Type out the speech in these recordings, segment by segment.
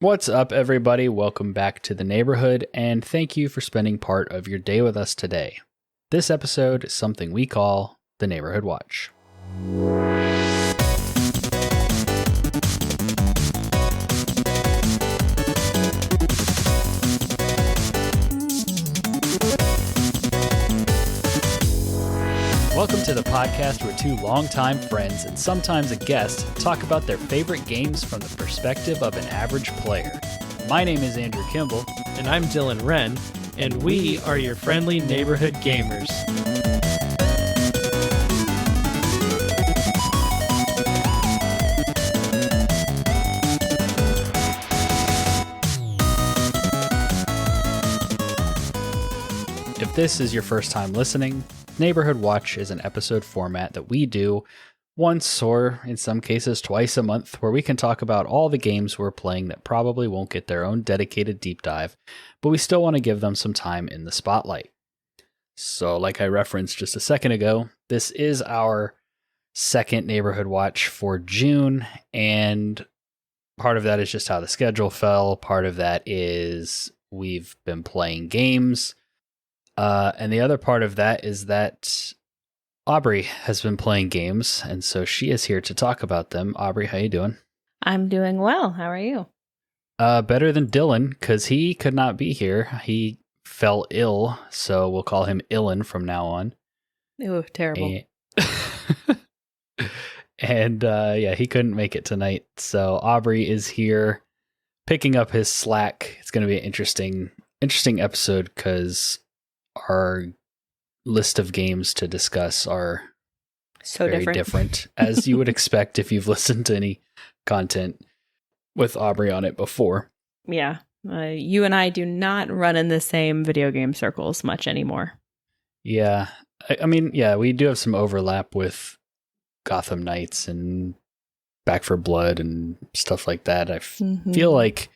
What's up, everybody? Welcome back to the neighborhood, and thank you for spending part of your day with us today. This episode is something we call the Neighborhood Watch. Welcome to the podcast where two longtime friends and sometimes a guest talk about their favorite games from the perspective of an average player. My name is Andrew Kimball. And I'm Dylan Wren, and we are your friendly neighborhood gamers. If this is your first time listening, Neighborhood Watch is an episode format that we do once or in some cases twice a month, where we can talk about all the games we're playing that probably won't get their own dedicated deep dive, but we still want to give them some time in the spotlight. So like I referenced just a second ago, this is our second Neighborhood Watch for June, and part of that is just how the schedule fell. Part of that is we've been playing games. And the other part of that is that Aubrey has been playing games, and so she is here to talk about them. Aubrey, how you doing? I'm doing well. How are you? Better than Dylan, because he could not be here. He fell ill, so we'll call him Illin from now on. Ooh, terrible. And he couldn't make it tonight, so Aubrey is here picking up his slack. It's going to be an interesting episode, because our list of games to discuss are so very different, as you would expect if you've listened to any content with Aubrey on it before. Yeah. You and I do not run in the same video game circles much anymore. Yeah. I mean, we do have some overlap with Gotham Knights and Back 4 Blood and stuff like that. I feel like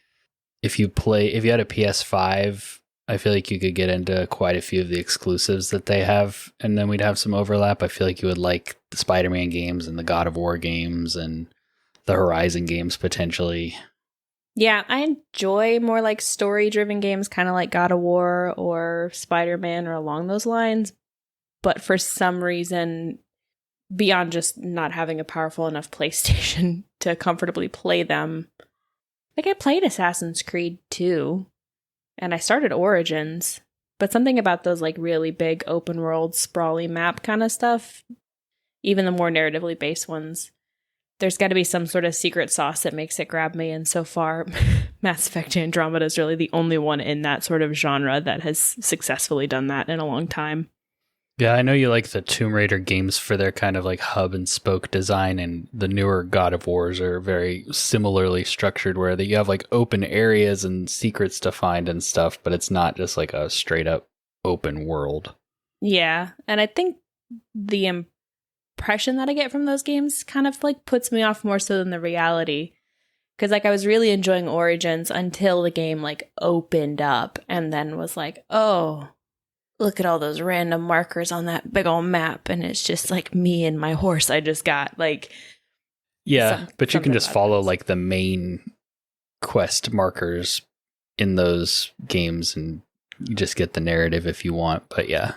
if you had a PS5, I feel like you could get into quite a few of the exclusives that they have, and then we'd have some overlap. I feel like you would like the Spider-Man games and the God of War games and the Horizon games, potentially. Yeah, I enjoy more like story-driven games, kind of like God of War or Spider-Man or along those lines. But for some reason, beyond just not having a powerful enough PlayStation to comfortably play them, like I played Assassin's Creed 2. And I started Origins, but something about those like really big open world sprawly map kind of stuff, even the more narratively based ones, there's got to be some sort of secret sauce that makes it grab me. And so far, Mass Effect Andromeda is really the only one in that sort of genre that has successfully done that in a long time. Yeah, I know you like the Tomb Raider games for their kind of like hub and spoke design, and the newer God of Wars are very similarly structured, where you have like open areas and secrets to find and stuff, but it's not just like a straight up open world. Yeah, and I think the impression that I get from those games kind of like puts me off more so than the reality. Because like I was really enjoying Origins until the game like opened up and then was like, oh, look at all those random markers on that big old map, and it's just like me and my horse I just got. Like, yeah, but you can just follow like the main quest markers in those games, and you just get the narrative if you want. But yeah,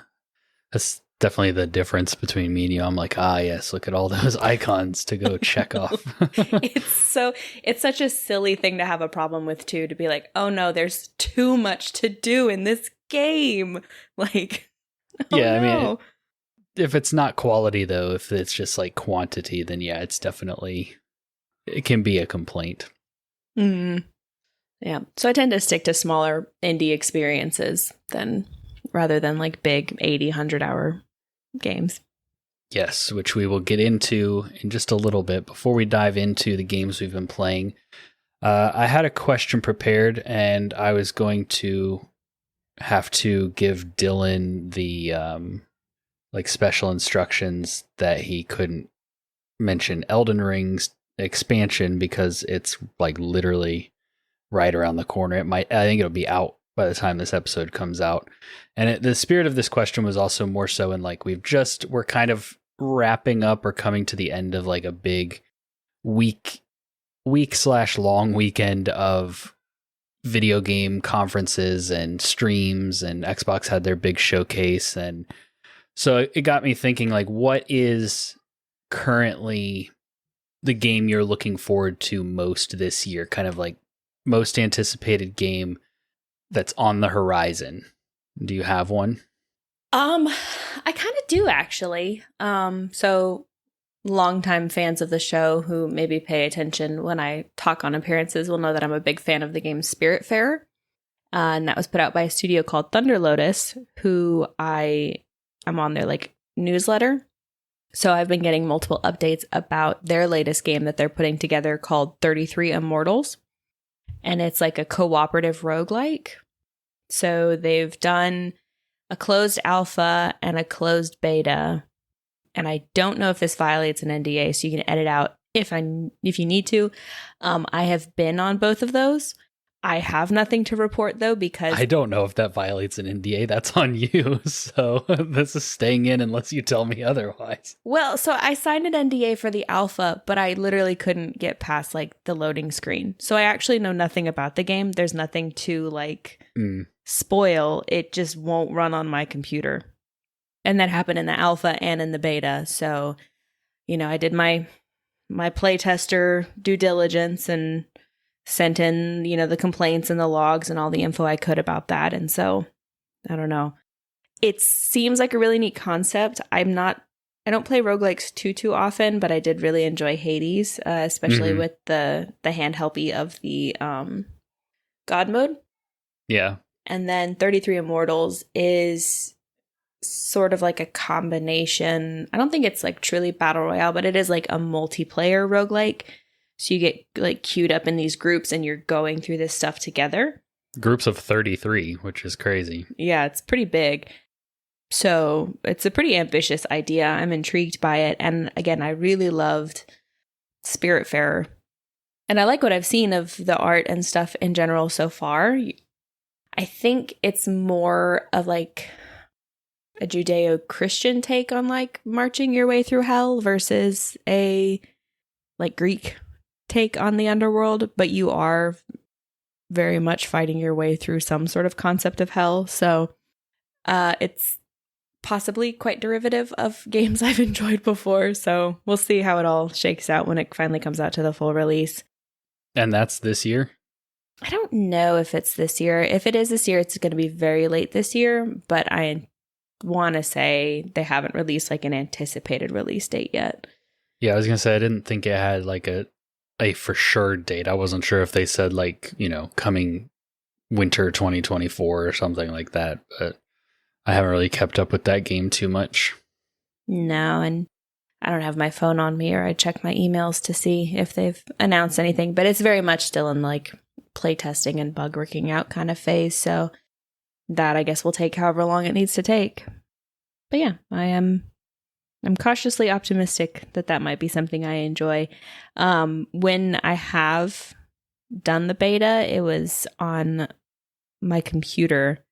that's definitely the difference between me and you. I'm like, yes, look at all those icons to go check off. It's such a silly thing to have a problem with too, to be like, oh no, there's too much to do in this game. Like, I mean, if it's not quality though, if it's just like quantity, then yeah, it can be a complaint. Yeah, so I tend to stick to smaller indie experiences rather than like big 80-100 hour games. Yes, which we will get into in just a little bit. Before we dive into the games we've been playing, I had a question prepared, and I was going to have to give Dylan the like special instructions that he couldn't mention Elden Ring's expansion because it's like literally right around the corner. I think it'll be out by the time this episode comes out. And the spirit of this question was also more so in like, we're kind of wrapping up or coming to the end of like a big week/long weekend of video game conferences and streams, and Xbox had their big showcase. And so it got me thinking, like, what is currently the game you're looking forward to most this year? Kind of like most anticipated game that's on the horizon. Do you have one? I kind of do, actually. So longtime fans of the show who maybe pay attention when I talk on appearances will know that I'm a big fan of the game Spiritfarer. And that was put out by a studio called Thunder Lotus, who I'm on their like newsletter. So I've been getting multiple updates about their latest game that they're putting together called 33 Immortals. And it's like a cooperative roguelike. So they've done a closed alpha and a closed beta. And I don't know if this violates an NDA, so you can edit out if you need to. I have been on both of those. I have nothing to report, though, because I don't know if that violates an NDA. That's on you. So this is staying in unless you tell me otherwise. Well, so I signed an NDA for the alpha, but I literally couldn't get past like the loading screen. So I actually know nothing about the game. There's nothing to like spoil. It just won't run on my computer. And that happened in the alpha and in the beta. So, I did my playtester due diligence and sent in, the complaints and the logs and all the info I could about that. And so, I don't know. It seems like a really neat concept. I don't play roguelikes too often, but I did really enjoy Hades, especially with the handheldy of the God mode. Yeah. And then 33 Immortals is sort of like a combination. I don't think it's like truly battle royale, but it is like a multiplayer roguelike. So you get like queued up in these groups and you're going through this stuff together. Groups of 33, which is crazy. Yeah, it's pretty big. So it's a pretty ambitious idea. I'm intrigued by it. And again, I really loved Spiritfarer. And I like what I've seen of the art and stuff in general so far. I think it's more of like a Judeo-Christian take on like marching your way through hell versus a like Greek take on the underworld, but you are very much fighting your way through some sort of concept of hell. So it's possibly quite derivative of games I've enjoyed before. So we'll see how it all shakes out when it finally comes out to the full release. And that's this year? I don't know if it's this year. If it is this year, it's going to be very late this year, but I want to say they haven't released like an anticipated release date yet. Yeah, I was going to say, I didn't think it had like a for sure date. I wasn't sure if they said like, coming winter 2024 or something like that, but I haven't really kept up with that game too much. No, and I don't have my phone on me, or I check my emails to see if they've announced anything, but it's very much still in like playtesting and bug working out kind of phase. So that I guess will take however long it needs to take. But yeah, I'm cautiously optimistic that might be something I enjoy. When I have done the beta, it was on my computer.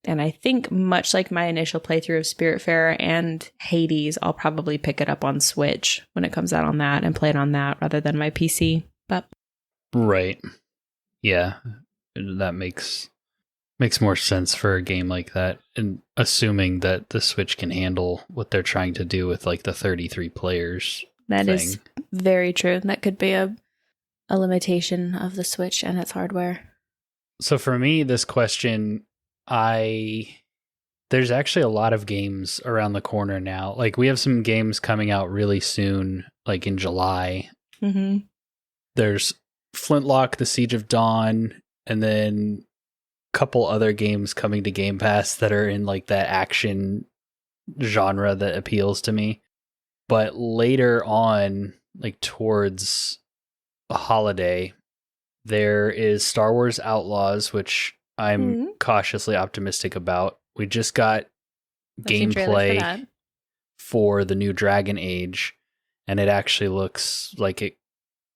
And I think much like my initial playthrough of Spiritfarer and Hades, I'll probably pick it up on Switch when it comes out on that and play it on that rather than my PC. But right. Yeah, that makes more sense for a game like that, and assuming that the Switch can handle what they're trying to do with like the 33 players. That is very true. That could be a limitation of the Switch and its hardware. So for me, this question, there's actually a lot of games around the corner now. Like we have some games coming out really soon, like in July. Mm-hmm. There's Flintlock, The Siege of Dawn, and then couple other games coming to Game Pass that are in like that action genre that appeals to me. But later on, like towards a holiday, there is Star Wars Outlaws, which I'm cautiously optimistic about. We just got gameplay for the new Dragon Age, and it actually looks like it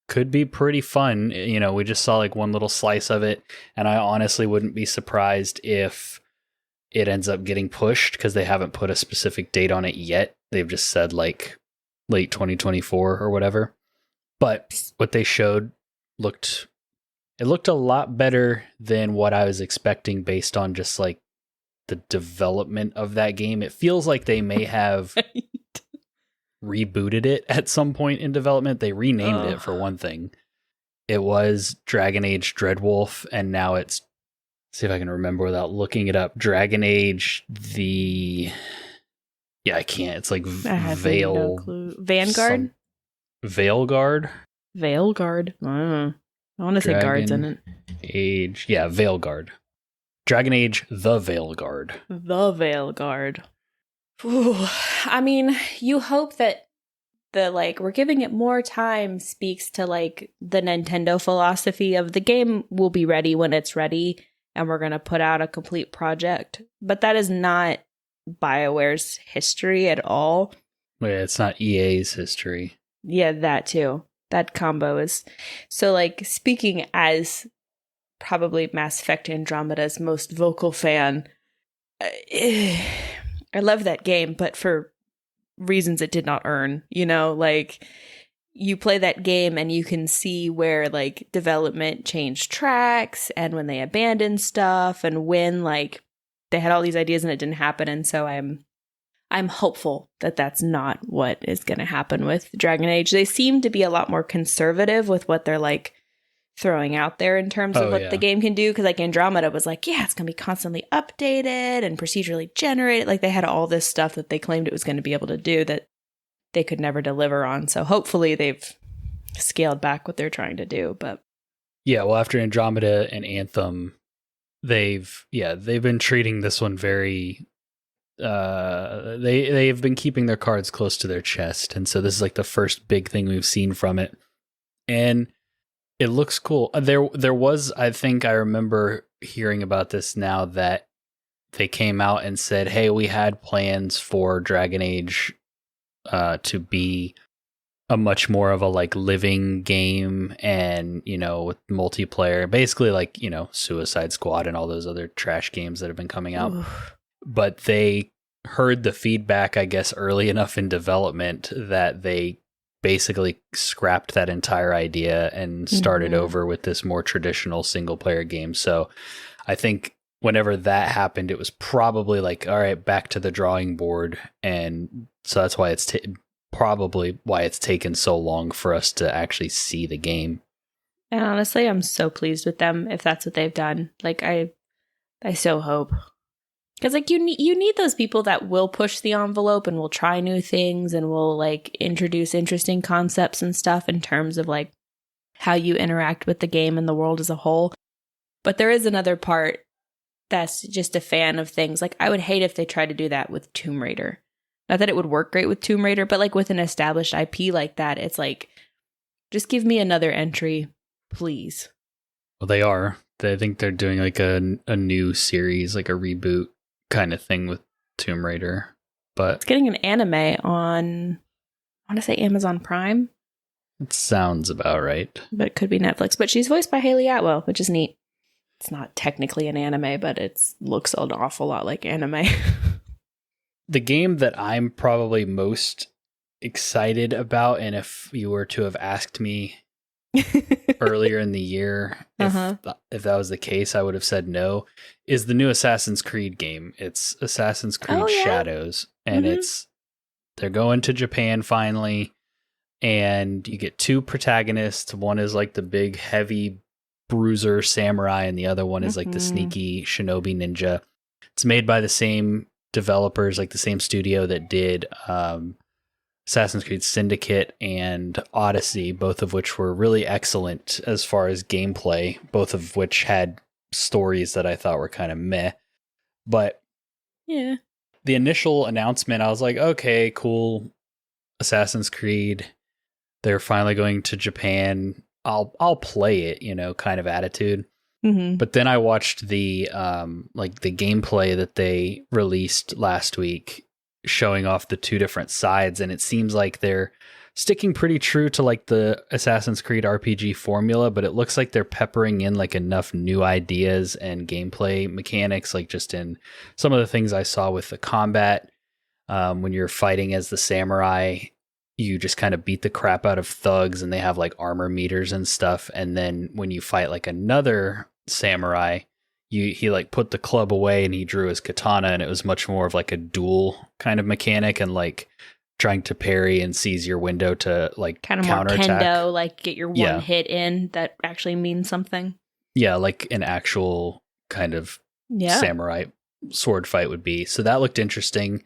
could be pretty fun. We just saw like one little slice of it, and I honestly wouldn't be surprised if it ends up getting pushed because they haven't put a specific date on it yet. They've just said like late 2024 or whatever. But what they showed looked it looked a lot better than what I was expecting based on just like the development of that game. It feels like they may have rebooted it at some point in development. They renamed it for one thing. It was Dragon Age Dreadwolf, and now it's, see if I can remember without looking it up, Dragon Age I can't. It's like Veil. No clue. Vanguard? Veilguard? Veilguard. I want to say guards in it. Age. Yeah, Veilguard. Dragon Age The Veilguard. The Veilguard. Ooh, I mean, you hope that the like we're giving it more time speaks to like the Nintendo philosophy of the game will be ready when it's ready and we're going to put out a complete project. But that is not BioWare's history at all. Yeah, it's not EA's history. Yeah, that too. That combo is so like speaking as probably Mass Effect Andromeda's most vocal fan. I love that game, but for reasons it did not earn, you know, like you play that game and you can see where like development changed tracks and when they abandoned stuff and when like they had all these ideas and it didn't happen. And so I'm hopeful that that's not what is going to happen with Dragon Age. They seem to be a lot more conservative with what they're like throwing out there in terms of what the game can do. Because like Andromeda was like, yeah, it's going to be constantly updated and procedurally generated. Like they had all this stuff that they claimed it was going to be able to do that they could never deliver on. So hopefully they've scaled back what they're trying to do. But yeah, well, after Andromeda and Anthem, they've been treating this one very they've been keeping their cards close to their chest, and so this is like the first big thing we've seen from it, and it looks cool. There was, I think I remember hearing about this now, that they came out and said, hey, we had plans for Dragon Age to be a much more of a like living game, and you know, with multiplayer, basically like, you know, Suicide Squad and all those other trash games that have been coming out. Oof. But they heard the feedback, I guess, early enough in development that they basically scrapped that entire idea and started over with this more traditional single player game. So I think whenever that happened, it was probably like, all right, back to the drawing board. And so that's why it's probably why it's taken so long for us to actually see the game. And honestly, I'm so pleased with them if that's what they've done. Like I so hope. Because like you need those people that will push the envelope and will try new things and will like introduce interesting concepts and stuff in terms of like how you interact with the game and the world as a whole. But there is another part that's just a fan of things. Like I would hate if they tried to do that with Tomb Raider. Not that it would work great with Tomb Raider, but like with an established IP like that, it's like, just give me another entry, please. Well, they are. I think they're doing like a new series, like a reboot kind of thing with Tomb Raider, but it's getting an anime on, I want to say Amazon Prime. It sounds about right, but it could be Netflix. But she's voiced by Haley Atwell, which is neat. It's not technically an anime, but it looks an awful lot like anime. The game that I'm probably most excited about, and if you were to have asked me earlier in the year, if that was the case, I would have said no, is the new Assassin's Creed game. It's Assassin's Creed Shadows, and they're going to Japan finally, and you get two protagonists. One is like the big heavy bruiser samurai, and the other one is like the sneaky shinobi ninja. It's made by the same developers, like the same studio that did Assassin's Creed Syndicate and Odyssey, both of which were really excellent as far as gameplay, both of which had stories that I thought were kind of meh. But yeah, the initial announcement, I was like, okay, cool, Assassin's Creed, they're finally going to Japan. I'll play it, you know, kind of attitude. But then I watched the the gameplay that they released last week, showing off the two different sides, and it seems like they're sticking pretty true to like the Assassin's Creed RPG formula, but it looks like they're peppering in like enough new ideas and gameplay mechanics, like just in some of the things I saw with the combat. When you're fighting as the samurai, you just kind of beat the crap out of thugs and they have like armor meters and stuff. And then when you fight like another samurai, he like put the club away and he drew his katana, and it was much more of like a duel kind of mechanic, and like trying to parry and seize your window to like kind of more counterattack. kendo, like get your one hit in that actually means something. Yeah, like an actual kind of samurai sword fight would be. So that looked interesting.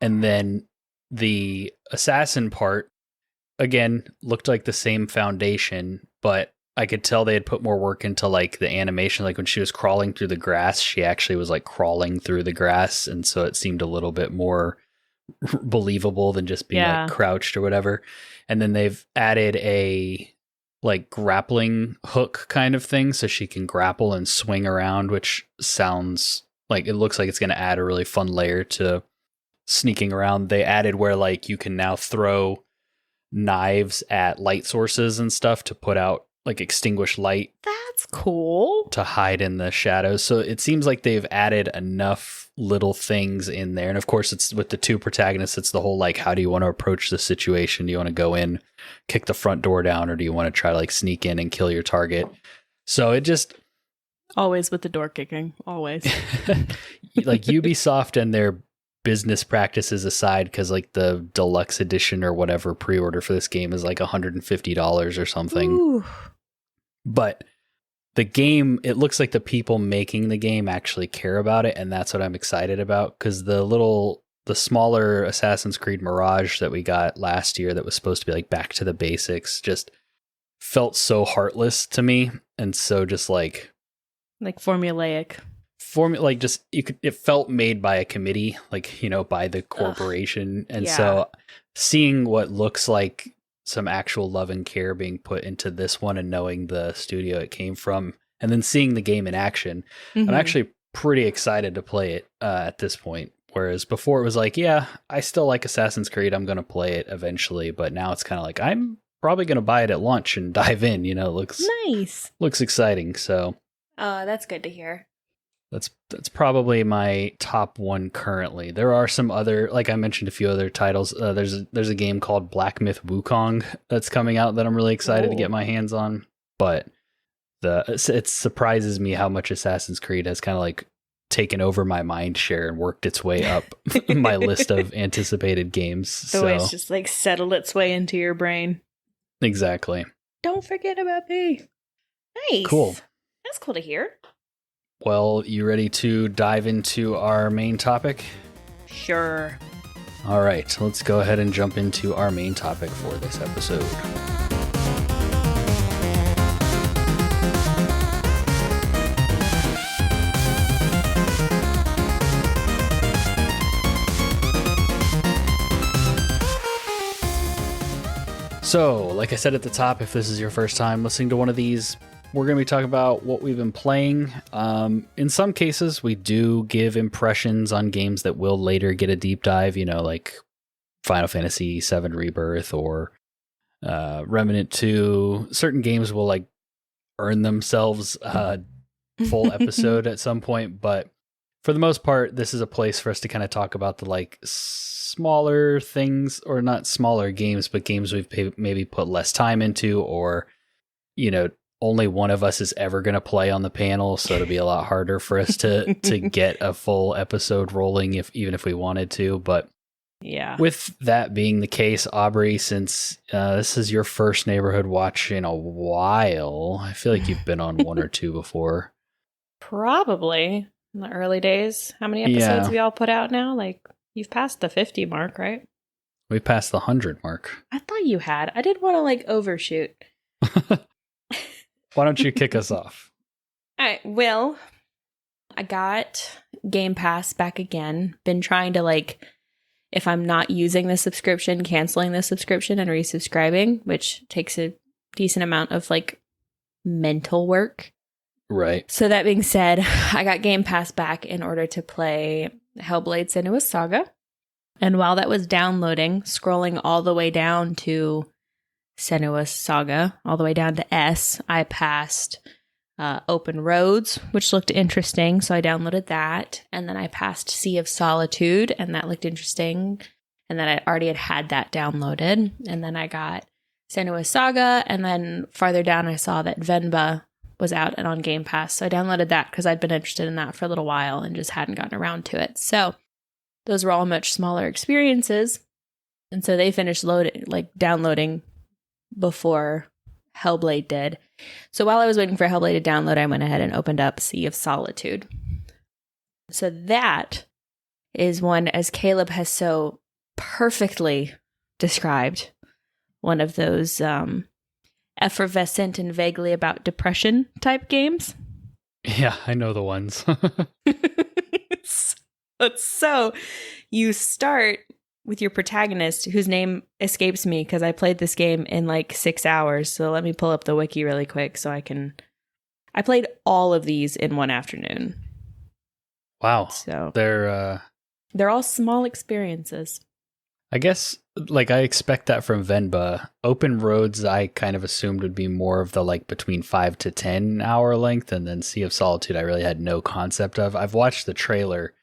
And then the assassin part, again, looked like the same foundation, but I could tell they had put more work into like the animation. Like when she was crawling through the grass, she actually was like crawling through the grass. And so it seemed a little bit more believable than just being like crouched or whatever. And then they've added a like grappling hook kind of thing so she can grapple and swing around, which sounds like it looks like it's going to add a really fun layer to sneaking around. They added where like you can now throw knives at light sources and stuff to put out like extinguish light. That's cool. To hide in the shadows. So it seems like they've added enough little things in there. And of course, it's with the two protagonists, it's the whole like, how do you want to approach the situation? Do you want to go in, kick the front door down, or do you want to try to like sneak in and kill your target? So it just... Always with the door kicking. Always. Like Ubisoft and their business practices aside, because like the deluxe edition or whatever pre-order for this game is like $150 or something. Ooh. But the game, it looks like the people making the game actually care about it, and that's what I'm excited about, because the smaller Assassin's Creed Mirage that we got last year that was supposed to be like back to the basics just felt so heartless to me, and so just like formulaic. Like just it felt made by a committee, like, you know, by the corporation. And so seeing what looks like some actual love and care being put into this one, and knowing the studio it came from, and then seeing the game in action, I'm actually pretty excited to play it at this point. Whereas before it was like, yeah, I still like Assassin's Creed, I'm going to play it eventually, but now it's kind of like, I'm probably going to buy it at launch and dive in, you know. It looks exciting. So that's good to hear. That's probably my top one currently. There are some other, like I mentioned, a few other titles. There's a game called Black Myth Wukong that's coming out that I'm really excited to get my hands on. But it surprises me how much Assassin's Creed has kind of like taken over my mind share and worked its way up my list of anticipated games. So it's just like settled its way into your brain. Exactly. Don't forget about me. Nice. Cool. That's cool to hear. Well, you ready to dive into our main topic? Sure. All right, let's go ahead and jump into our main topic for this episode. So, like I said at the top, if this is your first time listening to one of these, we're going to be talking about what we've been playing. In some cases, we do give impressions on games that will later get a deep dive, you know, like Final Fantasy VII Rebirth or Remnant 2. Certain games will like earn themselves a full episode at some point. But for the most part, this is a place for us to kind of talk about the like smaller things, or not smaller games, but games we've maybe put less time into, or, you know, only one of us is ever going to play on the panel, so it'll be a lot harder for us to get a full episode rolling even if we wanted to. But yeah, with that being the case, Aubrey, since this is your first Neighborhood Watch in a while, I feel like you've been on one or two before. Probably in the early days. How many episodes have we all put out now? Like, you've passed the 50 mark, right? We passed the 100 mark. I thought you had. I didn't want to like overshoot. Why don't you kick us off? All right. Well, I got Game Pass back again. Been trying to like, if I'm not using the subscription, canceling the subscription and resubscribing, which takes a decent amount of like mental work. Right. So that being said, I got Game Pass back in order to play Hellblade: Senua's Saga. And while that was downloading, scrolling all the way down to Senua's Saga, all the way down to S, I passed Open Roads, which looked interesting, so I downloaded that. And then I passed Sea of Solitude, and that looked interesting. And And then I already had that downloaded. And then I got Senua's Saga. And then farther down, I saw that Venba was out and on Game Pass. So I downloaded that because I'd been interested in that for a little while and just hadn't gotten around to it. So those were all much smaller experiences. And so they finished downloading before Hellblade did. So while I was waiting for Hellblade to download, I went ahead and opened up Sea of Solitude. So that is one, as Caleb has so perfectly described, one of those effervescent and vaguely about depression type games. Yeah, I know the ones. So you start with your protagonist, whose name escapes me because I played this game in like 6 hours. So let me pull up the wiki really quick so I played all of these in one afternoon. Wow. So they're all small experiences. I guess, like, I expect that from Venba. Open Roads, I kind of assumed would be more of the, like, between 5 to 10 hour length, and then Sea of Solitude I really had no concept of. I've watched the trailer,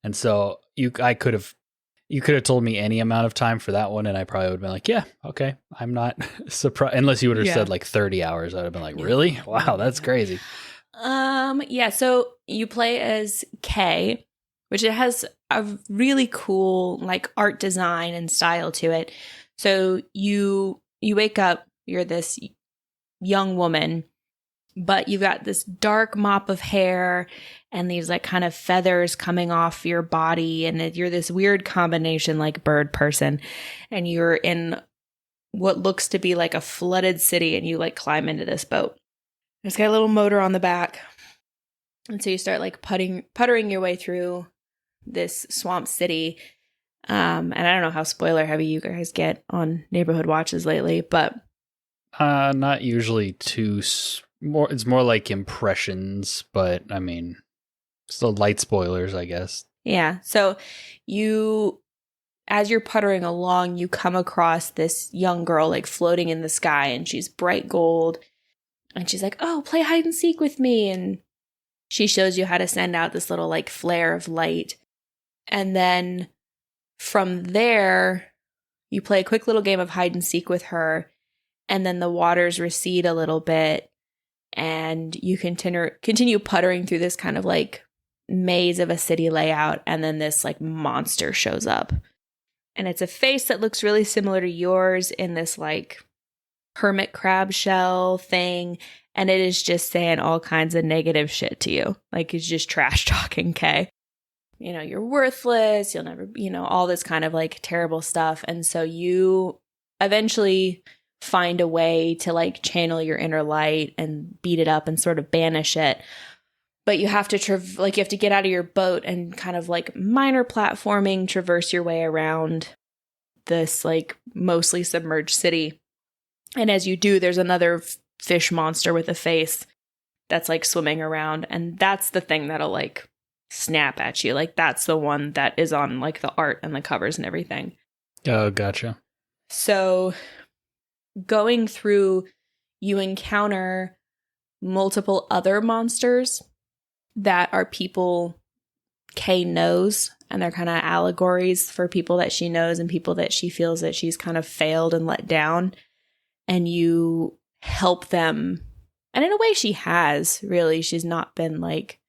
and so you could have told me any amount of time for that one, and I probably would have been like, yeah, okay. I'm not surprised. Unless you would have said, like, 30 hours. I would have been like, really? Wow, that's crazy. Yeah, so you play as Kay, which it has a really cool like art design and style to it. So you wake up, you're this young woman, but you've got this dark mop of hair and these like kind of feathers coming off your body, and you're this weird combination like bird person, and you're in what looks to be like a flooded city, and you like climb into this boat. It's got a little motor on the back. And so you start like puttering your way through this swamp city. And I don't know how spoiler heavy you guys get on neighborhood watches lately, but not usually it's more like impressions, but I mean, still light spoilers, I guess. Yeah. So as you're puttering along, you come across this young girl like floating in the sky, and she's bright gold. And she's like, oh, play hide and seek with me. And she shows you how to send out this little like flare of light. And then from there, you play a quick little game of hide and seek with her. And then the waters recede a little bit. And you continue puttering through this kind of like maze of a city layout. And then this like monster shows up. And it's a face that looks really similar to yours in this like hermit crab shell thing, and it is just saying all kinds of negative shit to you. Like, it's just trash talking, Kay. You know, you're worthless, you'll never, all this kind of like terrible stuff. And so you eventually find a way to like channel your inner light and beat it up and sort of banish it. But you have to you have to get out of your boat and kind of like minor platforming, traverse your way around this like mostly submerged city. And as you do, there's another fish monster with a face that's like swimming around. And that's the thing that'll like snap at you. Like, that's the one that is on like the art and the covers and everything. Oh, gotcha. So going through, you encounter multiple other monsters that are people Kay knows. And they're kind of allegories for people that she knows and people that she feels that she's kind of failed and let down. And you help them. And in a way she has, really. She's not been like,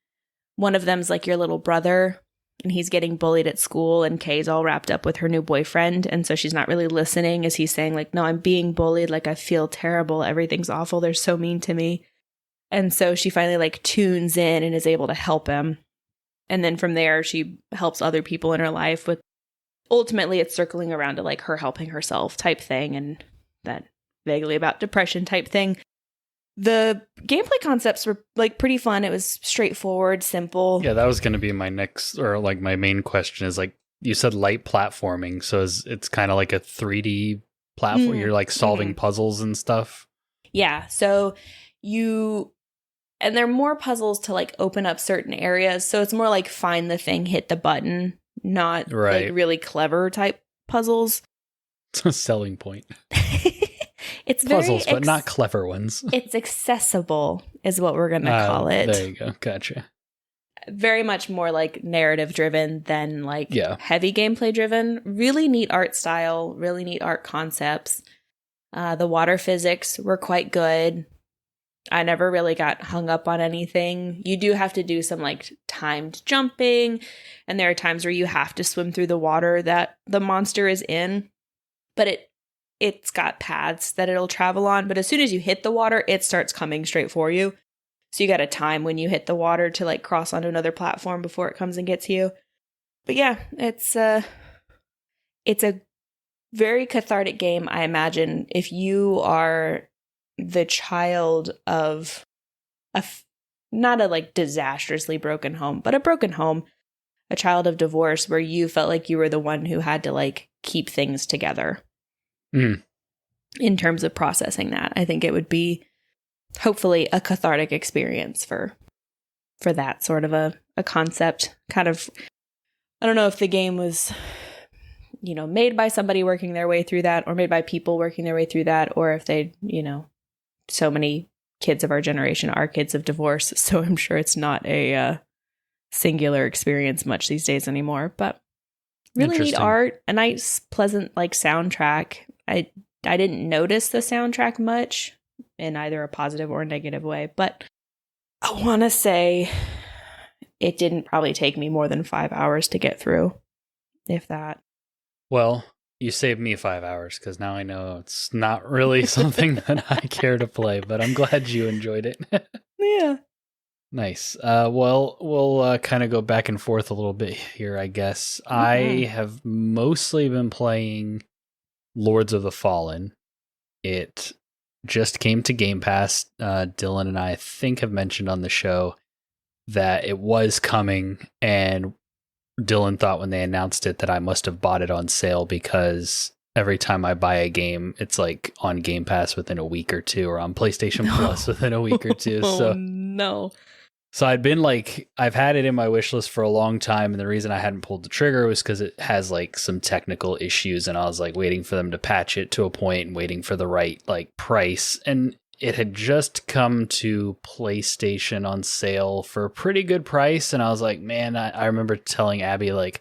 one of them's like your little brother, and he's getting bullied at school, and Kay's all wrapped up with her new boyfriend. And so she's not really listening as he's saying like, no, I'm being bullied. Like, I feel terrible. Everything's awful. They're so mean to me. And so she finally like tunes in and is able to help him. And then from there, she helps other people in her life with, ultimately it's circling around to like her helping herself type thing. And that vaguely about depression type thing. The gameplay concepts were like pretty fun. It was straightforward, simple. Yeah, that was going to be my next, or like my main question is like, you said light platforming. So it's kind of like a 3D platform. You're like solving puzzles and stuff. Yeah. So and there are more puzzles to like open up certain areas. So it's more like find the thing, hit the button, not like really clever type puzzles. It's a selling point. It's puzzles, but not clever ones. It's accessible is what we're going to call it. There you go. Gotcha. very much more like narrative driven than like Yeah. heavy gameplay driven. Really neat art style, really neat art concepts. The water physics were quite good. I never really got hung up on anything. You do have to do some like timed jumping, and there are times where you have to swim through the water that the monster is in, but it's got paths that it'll travel on, but as soon as you hit the water, it starts coming straight for you. So you got a time when you hit the water to like cross onto another platform before it comes and gets you. But yeah, it's a very cathartic game, I imagine, if you are the child of not a like disastrously broken home, but a broken home, a child of divorce where you felt like you were the one who had to like keep things together. In terms of processing that. I think it would be hopefully a cathartic experience for that sort of a concept. Kind of, I don't know if the game was, made by somebody working their way through that, or made by people working their way through that, or if they, so many kids of our generation are kids of divorce. So I'm sure it's not a singular experience much these days anymore, but really neat art, a nice, pleasant like soundtrack. I didn't notice the soundtrack much in either a positive or a negative way, but I want to say it didn't probably take me more than 5 hours to get through, if that. Well, you saved me 5 hours because now I know it's not really something that I care to play, but I'm glad you enjoyed it. Yeah. Nice. Well, we'll kind of go back and forth a little bit here, I guess. Mm-hmm. I have mostly been playing Lords of the Fallen. It just came to Game Pass. Dylan and I think have mentioned on the show that it was coming, and Dylan thought when they announced it that I must have bought it on sale because every time I buy a game, it's like on Game Pass within a week or two, or on PlayStation Plus within a week or two. Oh, no. So I'd been like, I've had it in my wish list for a long time, and the reason I hadn't pulled the trigger was because it has like some technical issues, and I was like waiting for them to patch it to a point and waiting for the right like price. And it had just come to PlayStation on sale for a pretty good price, and I was like, man, I remember telling Abby like,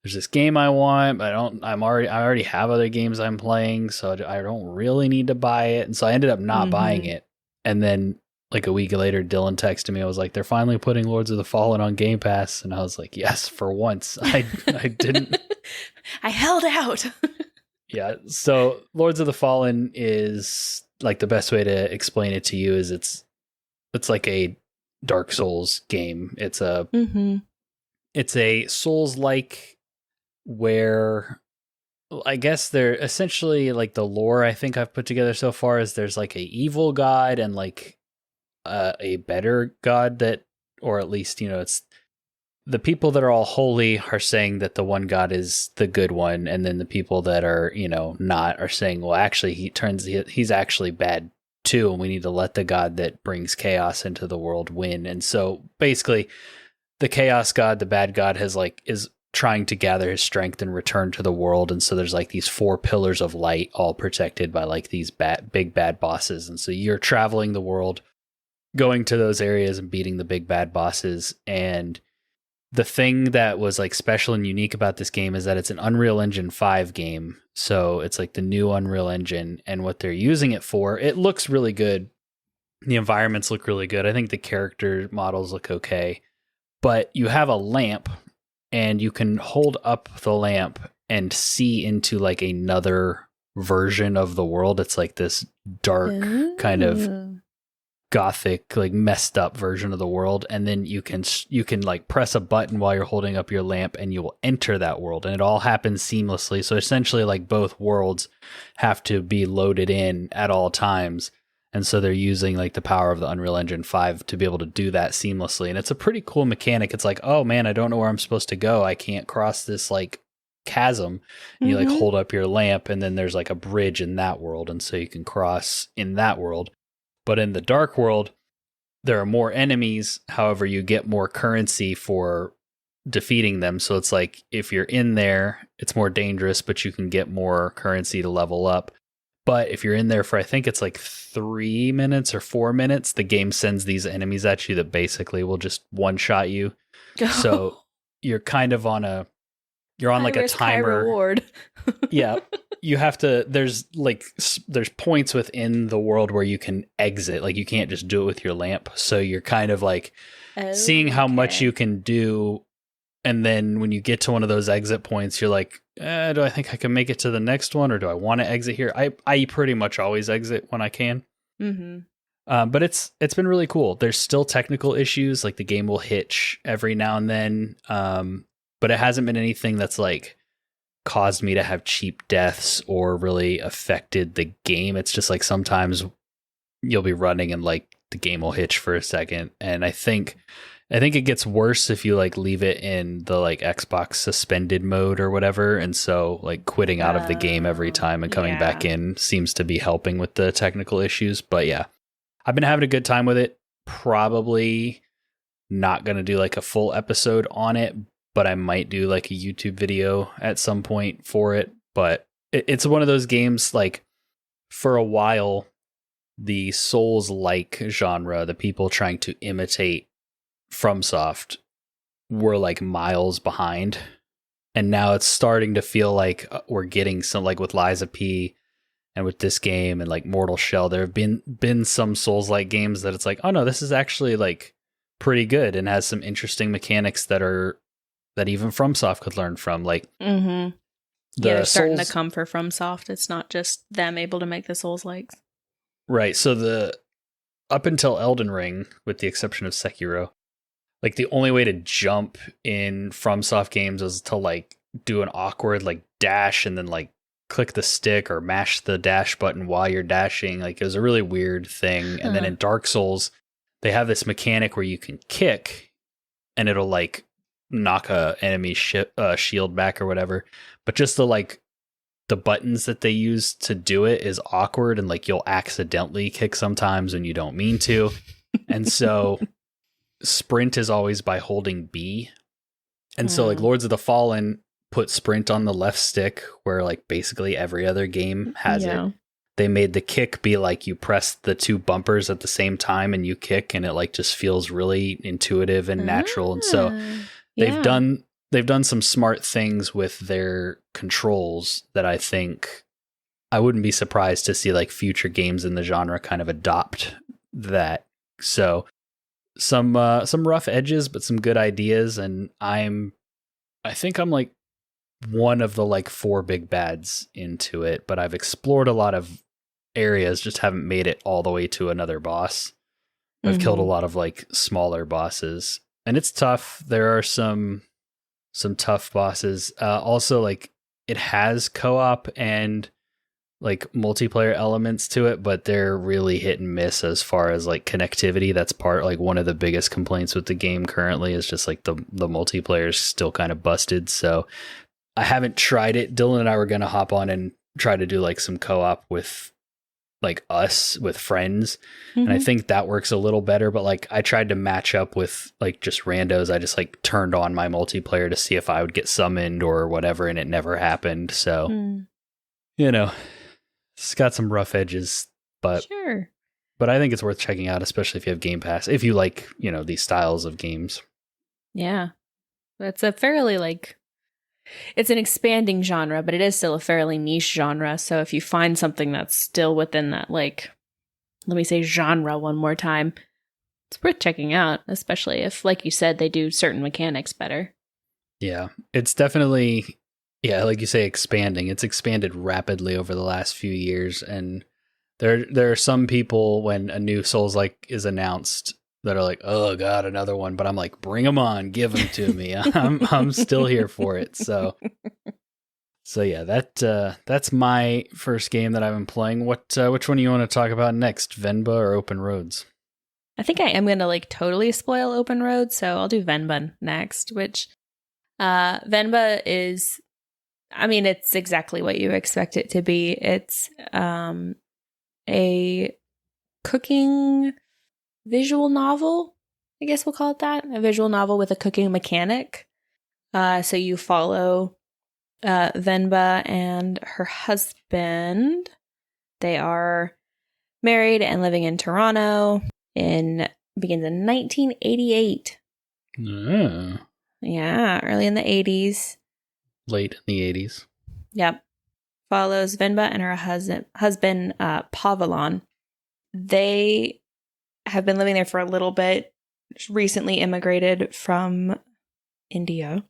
there's this game I want, but I already have other games I'm playing, so I don't really need to buy it. And so I ended up not buying it. And then like a week later, Dylan texted me. I was like, they're finally putting Lords of the Fallen on Game Pass. And I was like, yes, for once. I didn't. I held out. Yeah. So Lords of the Fallen is like, the best way to explain it to you is it's like a Dark Souls game. It's a Souls-like, where I guess they're essentially like the lore I think I've put together so far is there's like a evil god and like a better god that, or at least, it's the people that are all holy are saying that the one god is the good one. And then the people that are, not are saying, well, actually he's actually bad too. And we need to let the god that brings chaos into the world win. And so basically the chaos god, the bad god is trying to gather his strength and return to the world. And so there's like these 4 pillars of light, all protected by like these big bad bosses. And so you're traveling the world, going to those areas and beating the big bad bosses. And the thing that was like special and unique about this game is that it's an Unreal Engine 5 game. So it's like the new Unreal Engine, and what they're using it for, it looks really good. The environments look really good. I think the character models look okay, but you have a lamp and you can hold up the lamp and see into like another version of the world. It's like this dark kind of gothic, like messed up version of the world. And then you can like press a button while you're holding up your lamp and you will enter that world, and it all happens seamlessly. So essentially like both worlds have to be loaded in at all times. And so they're using like the power of the Unreal Engine 5 to be able to do that seamlessly. And it's a pretty cool mechanic. It's like, oh man, I don't know where I'm supposed to go. I can't cross this like chasm. And you like hold up your lamp, and then there's like a bridge in that world. And so you can cross in that world. But in the dark world, there are more enemies. However, you get more currency for defeating them. So it's like if you're in there, it's more dangerous, but you can get more currency to level up. But if you're in there for, I think it's like 3 minutes or 4 minutes, the game sends these enemies at you that basically will just one-shot you. So you're kind of on like a timer. Reward. Yeah. You have to, there's points within the world where you can exit. Like, you can't just do it with your lamp. So you're kind of like seeing how much you can do. And then when you get to one of those exit points, you're like, do I think I can make it to the next one, or do I want to exit here? I pretty much always exit when I can. Mm-hmm. But it's been really cool. There's still technical issues, like the game will hitch every now and then. But it hasn't been anything that's like caused me to have cheap deaths or really affected the game. It's just like sometimes you'll be running and like the game will hitch for a second. And I think it gets worse if you like leave it in the like Xbox suspended mode or whatever. And so like quitting out of the game every time and coming back in seems to be helping with the technical issues. But yeah, I've been having a good time with it. Probably not going to do like a full episode on it, but I might do like a YouTube video at some point for it. But it's one of those games, like, for a while, the Souls-like genre, the people trying to imitate FromSoft, were like miles behind. And now it's starting to feel like we're getting some, like with Liza P and with this game and like Mortal Shell, there have been some Souls-like games that it's like, oh no, this is actually like pretty good and has some interesting mechanics that even FromSoft could learn from. Like, they're starting to come for FromSoft. It's not just them able to make the Souls-likes. Right. So up until Elden Ring, with the exception of Sekiro, like the only way to jump in FromSoft games was to like do an awkward like dash and then like click the stick or mash the dash button while you're dashing. Like, it was a really weird thing. And then in Dark Souls, they have this mechanic where you can kick and it'll like knock a enemy shield back or whatever. But just the buttons that they use to do it is awkward, and like you'll accidentally kick sometimes when you don't mean to. And so sprint is always by holding B. And so like Lords of the Fallen put sprint on the left stick, where like basically every other game has it. They made the kick be like you press the two bumpers at the same time and you kick, and it like just feels really intuitive and natural. And so they've done some smart things with their controls that I think I wouldn't be surprised to see like future games in the genre kind of adopt that. So some rough edges, but some good ideas. And I think I'm like one of the like 4 big bads into it, but I've explored a lot of areas, just haven't made it all the way to another boss. I've killed a lot of like smaller bosses, and it's tough. There are some tough bosses. Also, like, it has co-op and like multiplayer elements to it, but they're really hit and miss as far as like connectivity. That's like one of the biggest complaints with the game currently, is just like the multiplayer is still kind of busted. So I haven't tried it. Dylan and I were going to hop on and try to do like some co-op with like us with friends. And I think that works a little better, but like I tried to match up with like just randos. I just like turned on my multiplayer to see if I would get summoned or whatever, and it never happened. So, you know, it's got some rough edges, but I think it's worth checking out, especially if you have Game Pass, if you like, you know, these styles of games. Yeah. That's a fairly like, it's an expanding genre, but it is still a fairly niche genre. So if you find something that's still within that, like, let me say genre one more time, it's worth checking out, especially if, like you said, they do certain mechanics better. Yeah, it's definitely, like you say, expanding. It's expanded rapidly over the last few years. And there are some people, when a new Souls-like is announced, that are like, oh god, another one. But I'm like, bring them on, give them to me. I'm still here for it. So yeah, that's my first game that I've been playing. Which one do you want to talk about next, Venba or Open Roads? I think I am going to like totally spoil Open Roads, so I'll do Venba next. Which Venba is, I mean, it's exactly what you expect it to be. It's a cooking visual novel, I guess we'll call it that. A visual novel with a cooking mechanic. So you follow Venba and her husband. They are married and living in Toronto. Begins in 1988. Oh, Yeah, early in the 80s. late in the 80s. Yep. Follows Venba and her husband Pavelon. They have been living there for a little bit, recently immigrated from India.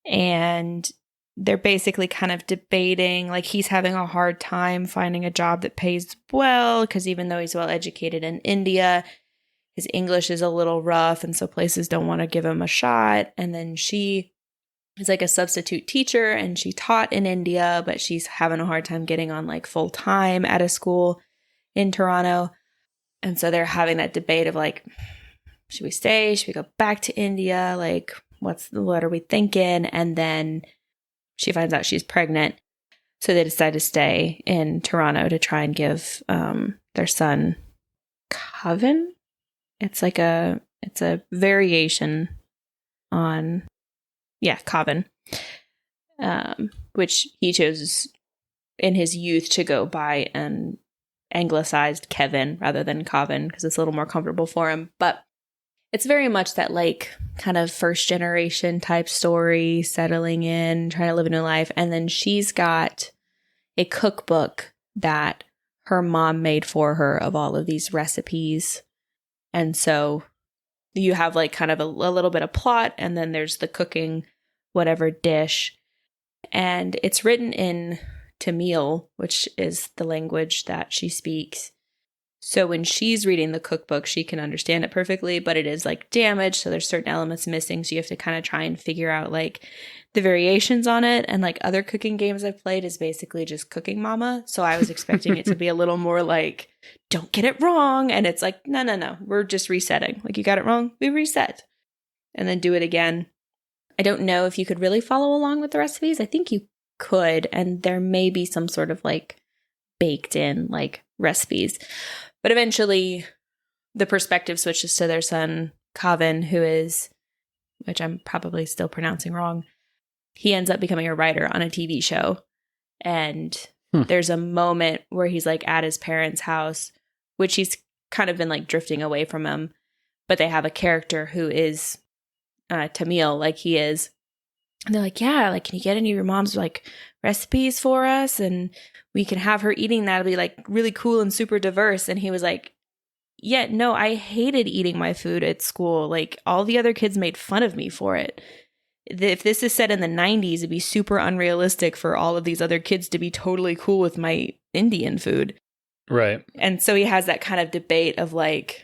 And they're basically kind of debating, like he's having a hard time finding a job that pays well, because even though he's well educated in India, his English is a little rough, and so places don't want to give him a shot. And then she is like a substitute teacher, and she taught in India, but she's having a hard time getting on like full time at a school in Toronto. And so they're having that debate of like, should we stay? Should we go back to India? Like, what are we thinking? And then she finds out she's pregnant. So they decide to stay in Toronto to try and give their son Coven. It's a variation on, Coven, which he chose in his youth to go by an anglicized Kevin rather than Coven because it's a little more comfortable for him. But it's very much that like kind of first generation type story, settling in, trying to live a new life. And then she's got a cookbook that her mom made for her of all of these recipes. And so you have like kind of a little bit of plot, and then there's the cooking whatever dish. And it's written in Tamil, which is the language that she speaks. So when she's reading the cookbook, she can understand it perfectly, but it is like damaged. So there's certain elements missing. So you have to kind of try and figure out like the variations on it. And like other cooking games I've played is basically just Cooking Mama. So I was expecting it to be a little more like, don't get it wrong. And it's like, no, we're just resetting. Like you got it wrong, we reset. And then do it again. I don't know if you could really follow along with the recipes. I think you could. And there may be some sort of like baked in like recipes. But eventually, the perspective switches to their son, Kavin, who is, which I'm probably still pronouncing wrong, he ends up becoming a writer on a TV show. And there's a moment where he's like at his parents' house, which he's kind of been like drifting away from him. But they have a character who is Tamil, like he is. And they're like, yeah, like, can you get any of your mom's like recipes for us? And we can have her eating that. It'll be like really cool and super diverse. And he was like, yeah, no, I hated eating my food at school. Like all the other kids made fun of me for it. If this is set in the 90s, it'd be super unrealistic for all of these other kids to be totally cool with my Indian food. Right. And so he has that kind of debate of like,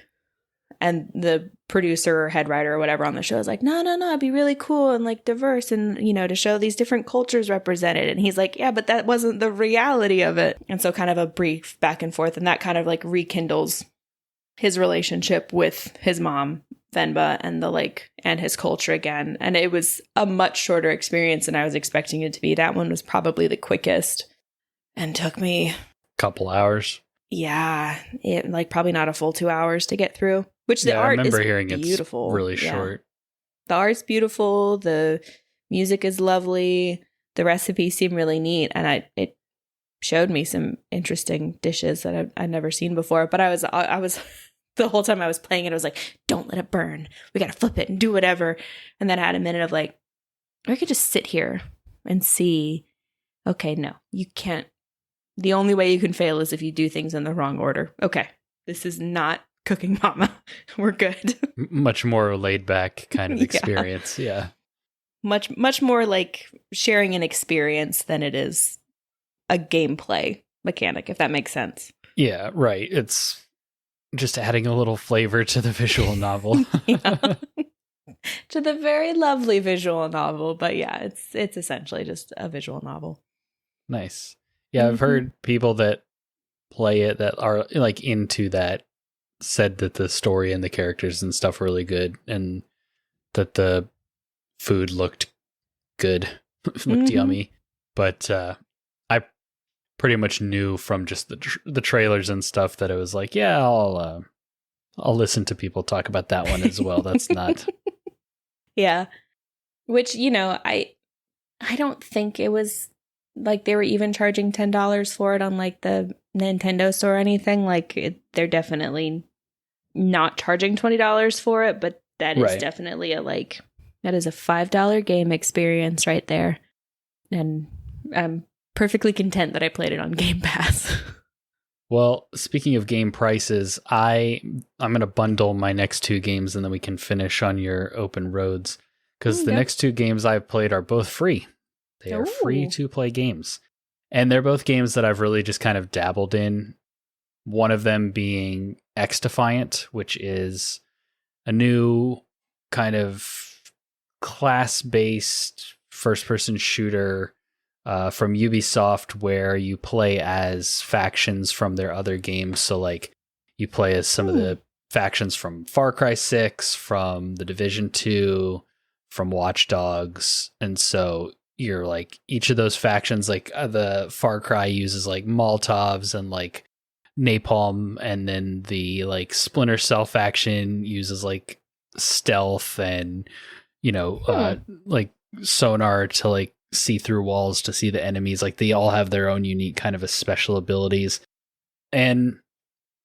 and the producer or head writer or whatever on the show is like, no, it'd be really cool and like diverse and, you know, to show these different cultures represented. And he's like, yeah, but that wasn't the reality of it. And so kind of a brief back and forth, and that kind of like rekindles his relationship with his mom, Venba, and his culture again. And it was a much shorter experience than I was expecting it to be. That one was probably the quickest and took me couple hours. Yeah, it like probably not a full 2 hours to get through. Which the I art remember is hearing beautiful. It's really short. The art's beautiful. The music is lovely. The recipes seem really neat, and it showed me some interesting dishes that I'd never seen before. But I was the whole time I was playing it, I was like, "Don't let it burn. We gotta flip it and do whatever." And then I had a minute of like, I could just sit here and see. Okay, no, you can't. The only way you can fail is if you do things in the wrong order. Okay, this is not Cooking Mama. We're good. Much more laid back kind of experience. Yeah. Much more like sharing an experience than it is a gameplay mechanic, if that makes sense. Yeah, right. It's just adding a little flavor to the visual novel. To the very lovely visual novel. But yeah, it's essentially just a visual novel. Nice. Yeah, I've heard people that play it that are like into that said that the story and the characters and stuff were really good, and that the food looked good, looked yummy. But I pretty much knew from just the trailers and stuff that it was like, yeah, I'll listen to people talk about that one as well. That's not. Yeah, which, you know, I don't think it was like they were even charging $10 for it on like the Nintendo store or anything. Like they're definitely not charging $20 for it, but that is Right. definitely that is a $5 game experience right there. And I'm perfectly content that I played it on Game Pass. Well, speaking of game prices, I'm going to bundle my next two games and then we can finish on your Open Roads. Because the next two games I've played are both free. They are free to play games. And they're both games that I've really just kind of dabbled in. One of them being XDefiant, which is a new kind of class-based first-person shooter from Ubisoft, where you play as factions from their other games. So like you play as some of the factions from Far Cry 6, from The Division 2, from Watch Dogs. And so you're like each of those factions, like the Far Cry uses like Molotovs and like napalm, and then the like Splinter Cell faction uses like stealth and like sonar to like see through walls to see the enemies. Like they all have their own unique kind of a special abilities, and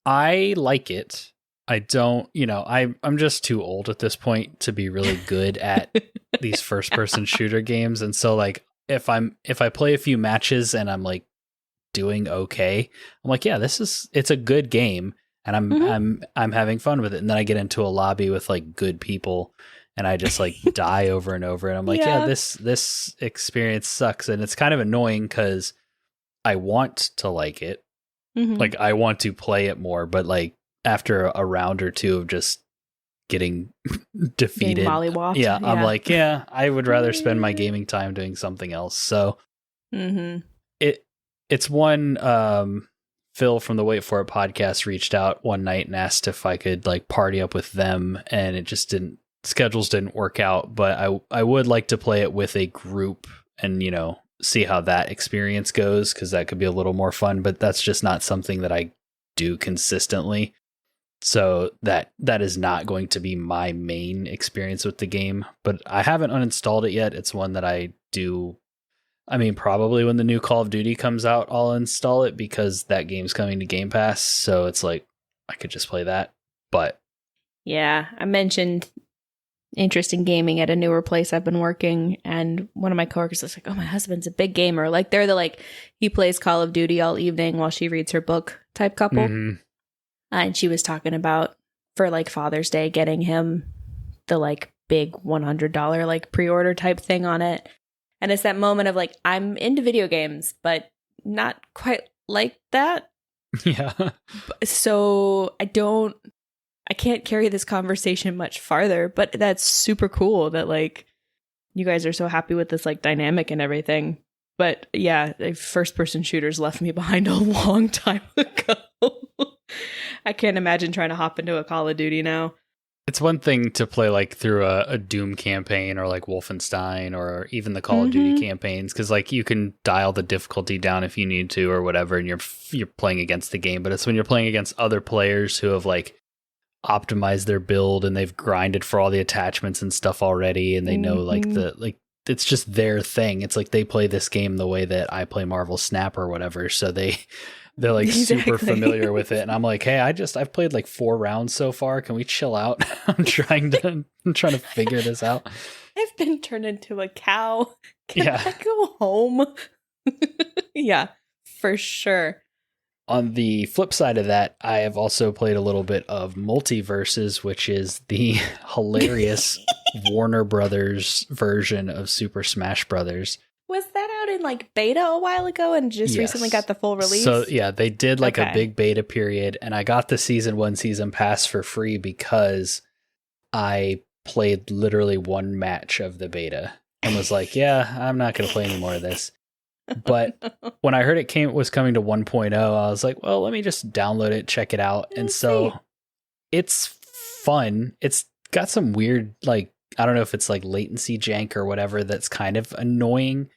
I like it. I don't, I'm just too old at this point to be really good at these first person shooter games. And so like if I play a few matches and I'm like doing okay, I'm like, yeah, it's a good game, and I'm having fun with it. And then I get into a lobby with like good people and I just like die over and over, and I'm like, yeah, this experience sucks. And it's kind of annoying because I want to like it. Like I want to play it more, but like after a round or two of just getting defeated, mollywopped, I'm like, yeah, I would rather spend my gaming time doing something else. So it's one, Phil from the Wait For It podcast reached out one night and asked if I could like party up with them, and it just schedules didn't work out. But I would like to play it with a group and, see how that experience goes, because that could be a little more fun, but that's just not something that I do consistently. So that is not going to be my main experience with the game, but I haven't uninstalled it yet. It's one that I do. I mean, probably when the new Call of Duty comes out, I'll install it because that game's coming to Game Pass. So it's like, I could just play that. But yeah, I mentioned interest in gaming at a newer place I've been working, and one of my coworkers was like, oh, my husband's a big gamer. Like they're he plays Call of Duty all evening while she reads her book type couple. And she was talking about for like Father's Day getting him the like big $100 like pre-order type thing on it. And it's that moment of like, I'm into video games, but not quite like that. Yeah. So I can't carry this conversation much farther, but that's super cool that like you guys are so happy with this like dynamic and everything. But yeah, first person shooters left me behind a long time ago. I can't imagine trying to hop into a Call of Duty now. It's one thing to play like through a Doom campaign or like Wolfenstein or even the Call of Duty campaigns, because like you can dial the difficulty down if you need to or whatever, and you're playing against the game. But it's when you're playing against other players who have like optimized their build and they've grinded for all the attachments and stuff already, and they know like it's just their thing. It's like they play this game the way that I play Marvel Snap or whatever, so they're like super familiar with it. And I'm like, hey, I've played like 4 rounds so far. Can we chill out? I'm trying to figure this out. I've been turned into a cow. Can Yeah. I go home? Yeah, for sure. On the flip side of that, I have also played a little bit of Multiversus, which is the hilarious Warner Brothers version of Super Smash Brothers. Was that out in like beta a while ago and just recently got the full release? So yeah, they did like a big beta period, and I got the season 1 season pass for free because I played literally 1 match of the beta and was like, yeah, I'm not going to play any more of this. But when I heard it was coming to 1.0, I was like, well, let me just download it, check it out. And so it's fun. It's got some weird, like, I don't know if it's like latency jank or whatever that's kind of annoying,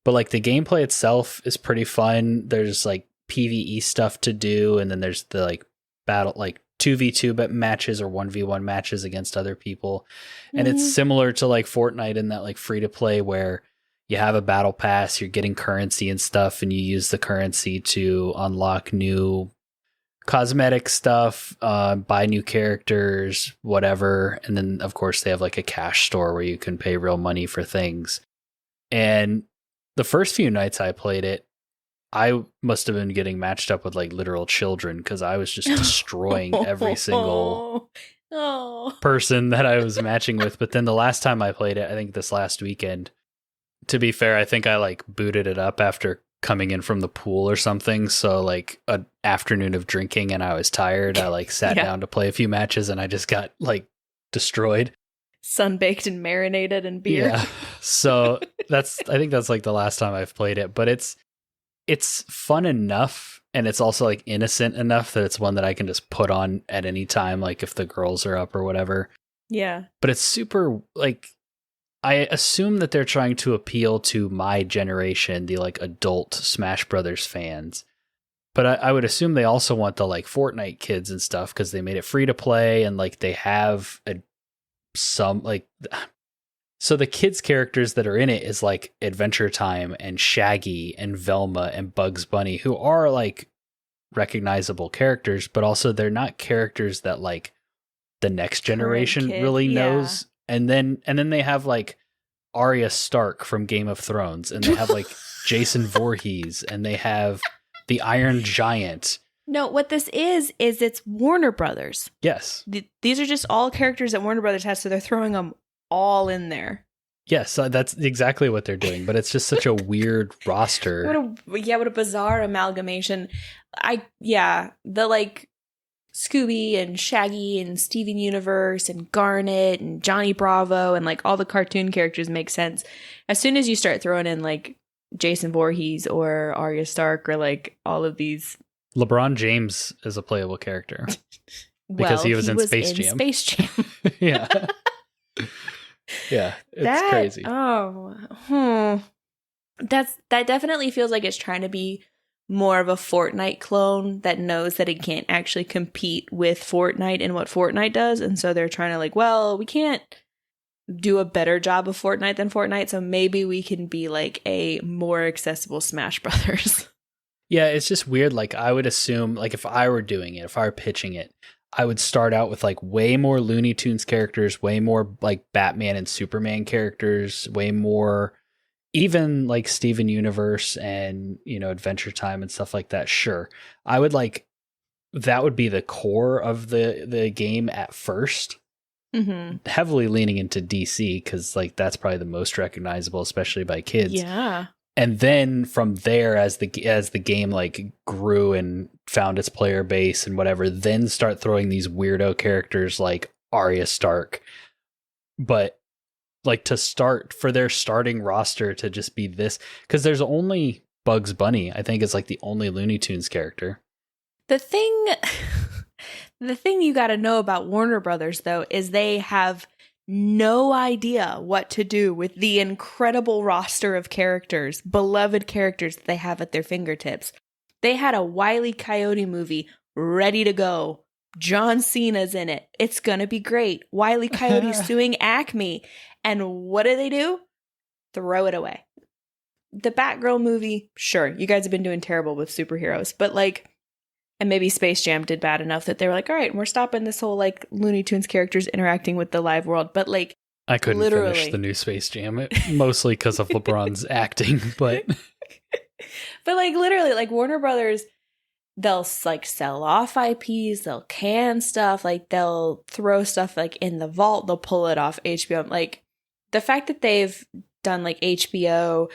but like the gameplay itself is pretty fun. There's like PvE stuff to do, and then there's the like battle, like 2v2 matches or 1v1 matches against other people. And it's similar to like Fortnite in that like free to play where you have a battle pass, you're getting currency and stuff, and you use the currency to unlock new cosmetic stuff, buy new characters, whatever. And then, of course, they have like a cash store where you can pay real money for things. And the first few nights I played it, I must have been getting matched up with like literal children because I was just destroying every single person that I was matching with. But then the last time I played it, I think this last weekend, to be fair, I think I like booted it up after coming in from the pool or something. So like an afternoon of drinking and I was tired. I like sat down to play a few matches and I just got like destroyed. Sunbaked and marinated in beer. Yeah. So I think that's like the last time I've played it, but it's fun enough and it's also like innocent enough that it's one that I can just put on at any time, like if the girls are up or whatever. Yeah. But it's super like, I assume that they're trying to appeal to my generation, the like adult Smash Brothers fans. But I would assume they also want the like Fortnite kids and stuff because they made it free to play and like they have some like, so the kids characters that are in it is like Adventure Time and Shaggy and Velma and Bugs Bunny, who are like recognizable characters, but also they're not characters that like the next generation really knows. And then they have like Arya Stark from Game of Thrones, and they have like Jason Voorhees, and they have the Iron Giant. No, what this is it's Warner Brothers. Yes. These are just all characters that Warner Brothers has, so they're throwing them all in there. Yes, that's exactly what they're doing, but it's just such a weird roster. What a bizarre amalgamation. The like Scooby and Shaggy and Steven Universe and Garnet and Johnny Bravo and like all the cartoon characters make sense. As soon as you start throwing in like Jason Voorhees or Arya Stark or like all of these. LeBron James is a playable character because he was in Space Jam. Space Jam. Yeah. Yeah, it's crazy. That definitely feels like it's trying to be more of a Fortnite clone that knows that it can't actually compete with Fortnite and what Fortnite does. And so they're trying to like, well, we can't do a better job of Fortnite than Fortnite. So maybe we can be like a more accessible Smash Brothers. Yeah, it's just weird. Like I would assume like if I were doing it, if I were pitching it, I would start out with like way more Looney Tunes characters, way more like Batman and Superman characters, way more even like Steven Universe and, you know, Adventure Time and stuff like that. Sure. I would like, that would be the core of the game at first. Mm-hmm. Heavily leaning into DC because like that's probably the most recognizable, especially by kids. Yeah. And then from there, as the game like grew and found its player base and whatever, then start throwing these weirdo characters like Arya Stark. But like to start for their starting roster to just be this, because there's only Bugs Bunny, I think is like the only Looney Tunes character. The thing you got to know about Warner Brothers though is they have no idea what to do with the incredible roster of characters, beloved characters that they have at their fingertips. They had a Wile E. Coyote movie ready to go. John Cena's in it. It's gonna be great. Wile E. Coyote's suing Acme. And what do? Throw it away. The Batgirl movie, sure, you guys have been doing terrible with superheroes, but like, and maybe Space Jam did bad enough that they were like, all right, we're stopping this whole like Looney Tunes characters interacting with the live world. But like, I couldn't finish the new Space Jam, mostly because of LeBron's acting, but like literally, like Warner Brothers, they'll like sell off IPs, they'll can stuff, like they'll throw stuff like in the vault, they'll pull it off HBO. Like the fact that they've done like HBO.com,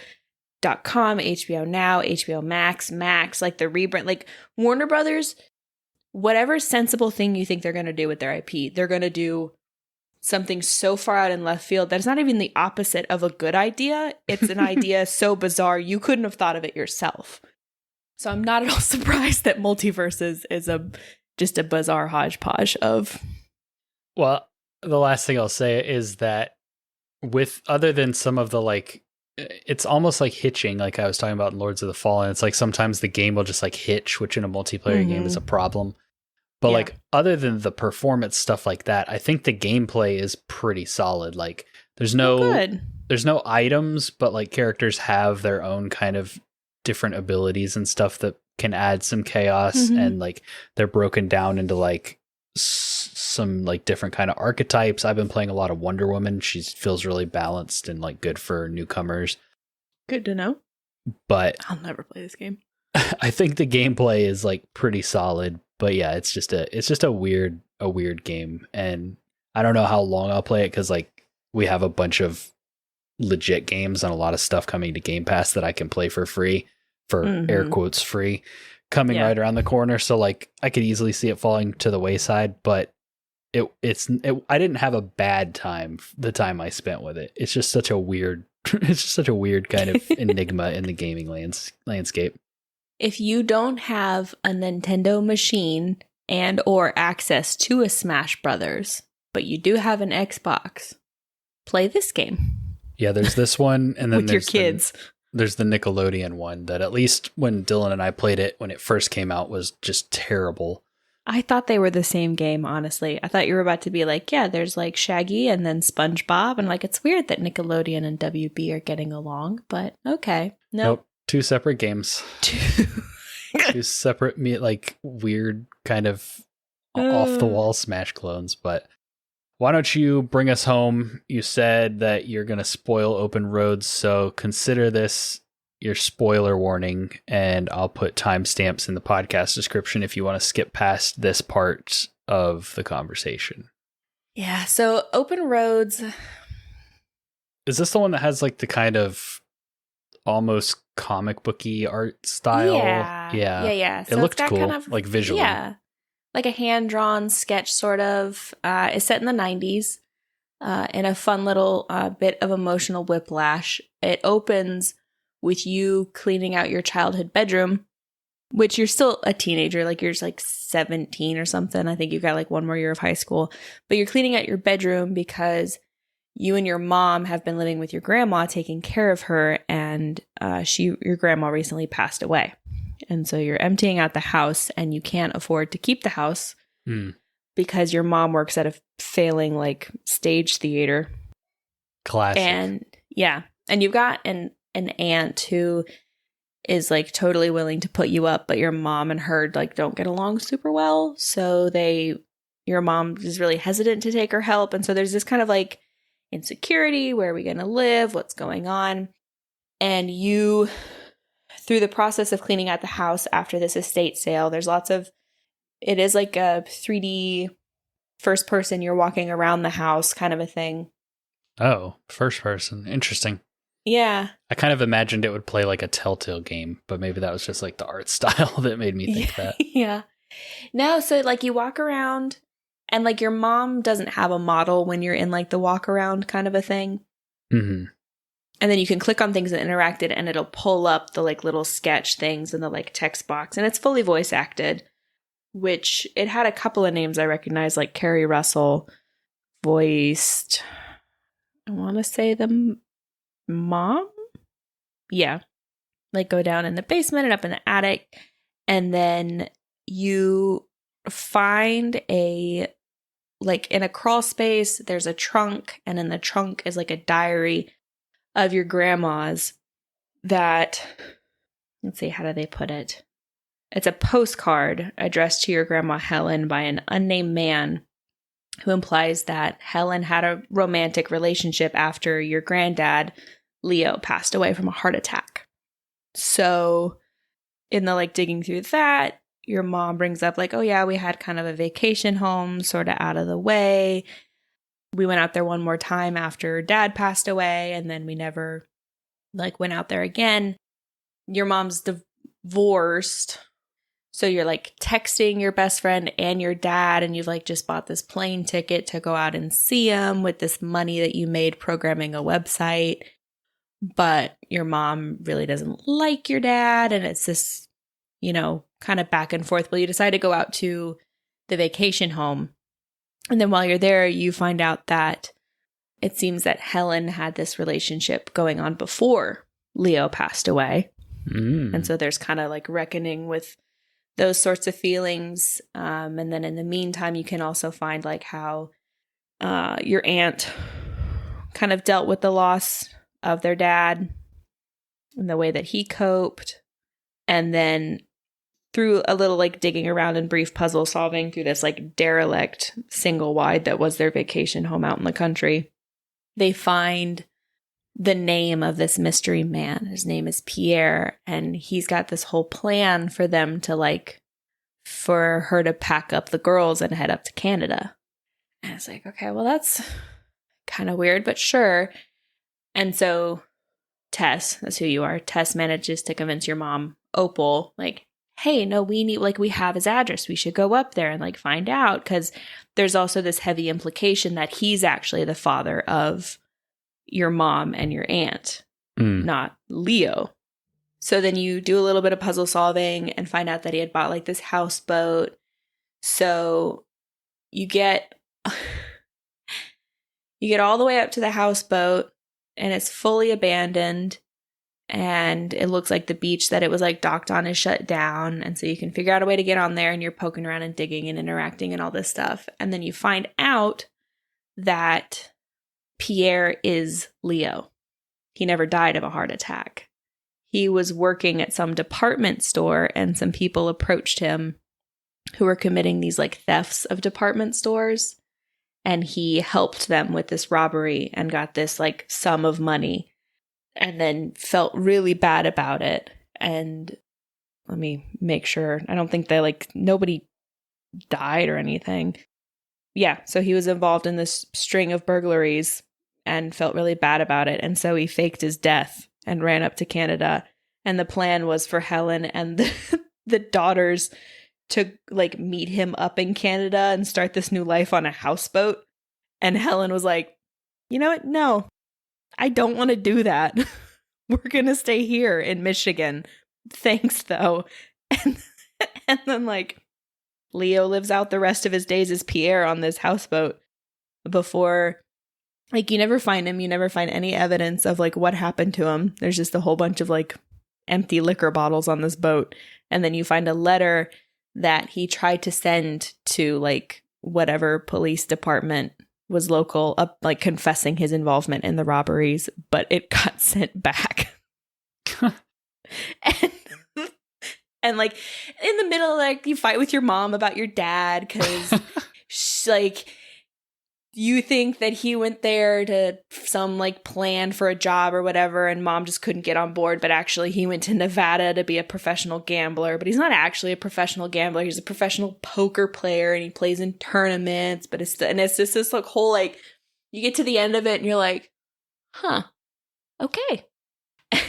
HBO Now, HBO Max, like the rebrand, like Warner Brothers, whatever sensible thing you think they're going to do with their IP, they're going to do something so far out in left field that it's not even the opposite of a good idea. It's an idea so bizarre you couldn't have thought of it yourself. So I'm not at all surprised that Multiversus is just a bizarre hodgepodge of. Well, the last thing I'll say is that with other than some of the like, it's almost like hitching, like I was talking about in Lords of the Fallen. It's like sometimes the game will just like hitch, which in a multiplayer game is a problem. But like other than the performance stuff like that, I think the gameplay is pretty solid. Like there's no items, but like characters have their own kind of different abilities and stuff that can add some chaos, and like they're broken down into like some like different kind of archetypes. I've been playing a lot of Wonder Woman. She feels really balanced and like good for newcomers. Good to know. But I'll never play this game. I think the gameplay is like pretty solid. But yeah, it's just a weird game, and I don't know how long I'll play it because like we have a bunch of legit games and a lot of stuff coming to Game Pass that I can play for free, for air quotes free, coming right around the corner. So like I could easily see it falling to the wayside, but I didn't have a bad time the time I spent with it. It's just such a weird kind of enigma in the gaming landscape. If you don't have a Nintendo machine and or access to a Smash Brothers, but you do have an Xbox, play this game. Yeah, there's this one, and then with your kids. There's the Nickelodeon one that at least when Dylan and I played it when it first came out was just terrible. I thought they were the same game, honestly. I thought you were about to be like, yeah, there's like Shaggy and then SpongeBob, and like it's weird that Nickelodeon and WB are getting along, but okay. Nope. 2 separate games. 2 separate, like weird kind of off the wall Smash clones. But why don't you bring us home? You said that you're going to spoil Open Roads, so consider this your spoiler warning, and I'll put timestamps in the podcast description if you want to skip past this part of the conversation. Yeah, so Open Roads. Is this the one that has like the kind of almost comic booky art style? Yeah. So it looked cool, kind of, like visually. Yeah, like a hand-drawn sketch sort of. It's set in the 90s in a fun little bit of emotional whiplash. It opens with you cleaning out your childhood bedroom, which you're still a teenager, like you're just like 17 or something. I think you've got like one more year of high school, but you're cleaning out your bedroom because you and your mom have been living with your grandma, taking care of her, and your grandma recently passed away. And so you're emptying out the house, and you can't afford to keep the house because your mom works at a failing like stage theater. Classic. And yeah, and you've got an aunt who is like totally willing to put you up, but your mom and her like don't get along super well. So your mom is really hesitant to take her help, and so there's this kind of like insecurity. Where are we going to live? What's going on? And you, through the process of cleaning out the house after this estate sale, it is like a 3D first person. You're walking around the house kind of a thing. Oh, first person. Interesting. Yeah. I kind of imagined it would play like a Telltale game, but maybe that was just like the art style that made me think that. Yeah. No, so like you walk around, and like your mom doesn't have a model when you're in like the walk around kind of a thing. Mm-hmm. And then you can click on things and interact it, and it'll pull up the like little sketch things in the like text box. And it's fully voice acted, which it had a couple of names I recognize, like Carrie Russell voiced, I want to say the mom? Yeah. Like go down in the basement and up in the attic. And then you find like in a crawl space, there's a trunk, and in the trunk is like a diary of your grandma's that, let's see, how do they put it? It's a postcard addressed to your grandma Helen by an unnamed man who implies that Helen had a romantic relationship after your granddad, Leo, passed away from a heart attack. So in the like digging through that, your mom brings up like, oh yeah, we had kind of a vacation home sort of out of the way. We went out there one more time after dad passed away, and then we never like went out there again. Your mom's divorced. So you're like texting your best friend and your dad, and you've like just bought this plane ticket to go out and see him with this money that you made programming a website. But your mom really doesn't like your dad, and it's this, kind of back and forth. Well, you decide to go out to the vacation home. And then while you're there, you find out that it seems that Helen had this relationship going on before Leo passed away. And so there's kind of like reckoning with those sorts of feelings. And then in the meantime, you can also find like how your aunt kind of dealt with the loss of their dad and the way that he coped. And then through a little like digging around and brief puzzle solving through this like derelict single wide that was their vacation home out in the country, they find the name of this mystery man. His name is Pierre, and he's got this whole plan for them to like, for her to pack up the girls and head up to Canada. And it's like, okay, well, that's kind of weird, but sure. And so Tess, that's who you are. Tess manages to convince your mom, Opal, like, hey, no, we have his address. We should go up there and like find out. Because there's also this heavy implication that he's actually the father of your mom and your aunt, not Leo. So then you do a little bit of puzzle solving and find out that he had bought like this houseboat. So you get all the way up to the houseboat and it's fully abandoned. And it looks like the beach that it was like docked on is shut down. And so you can figure out a way to get on there and you're poking around and digging and interacting and all this stuff. And then you find out that Pierre is Leo. He never died of a heart attack. He was working at some department store and some people approached him who were committing these like thefts of department stores. And he helped them with this robbery and got this like sum of money. And then felt really bad about it. And let me make sure. I don't think nobody died or anything. Yeah, so he was involved in this string of burglaries and felt really bad about it. And so he faked his death and ran up to Canada. And the plan was for Helen and the daughters to like meet him up in Canada and start this new life on a houseboat. And Helen was like, you know what? No. I don't want to do that. We're going to stay here in Michigan. Thanks, though. And then, like, Leo lives out the rest of his days as Pierre on this houseboat before, like, you never find him. You never find any evidence of, like, what happened to him. There's just a whole bunch of, like, empty liquor bottles on this boat. And then you find a letter that he tried to send to, like, whatever police department was local, up like confessing his involvement in the robberies, but it got sent back. and like in the middle, like you fight with your mom about your dad because like you think that he went there to some like plan for a job or whatever, and mom just couldn't get on board, but actually he went to Nevada to be a professional gambler, but he's not actually a professional gambler. He's a professional poker player and he plays in tournaments, but it's just this like whole like you get to the end of it and you're like, huh, okay.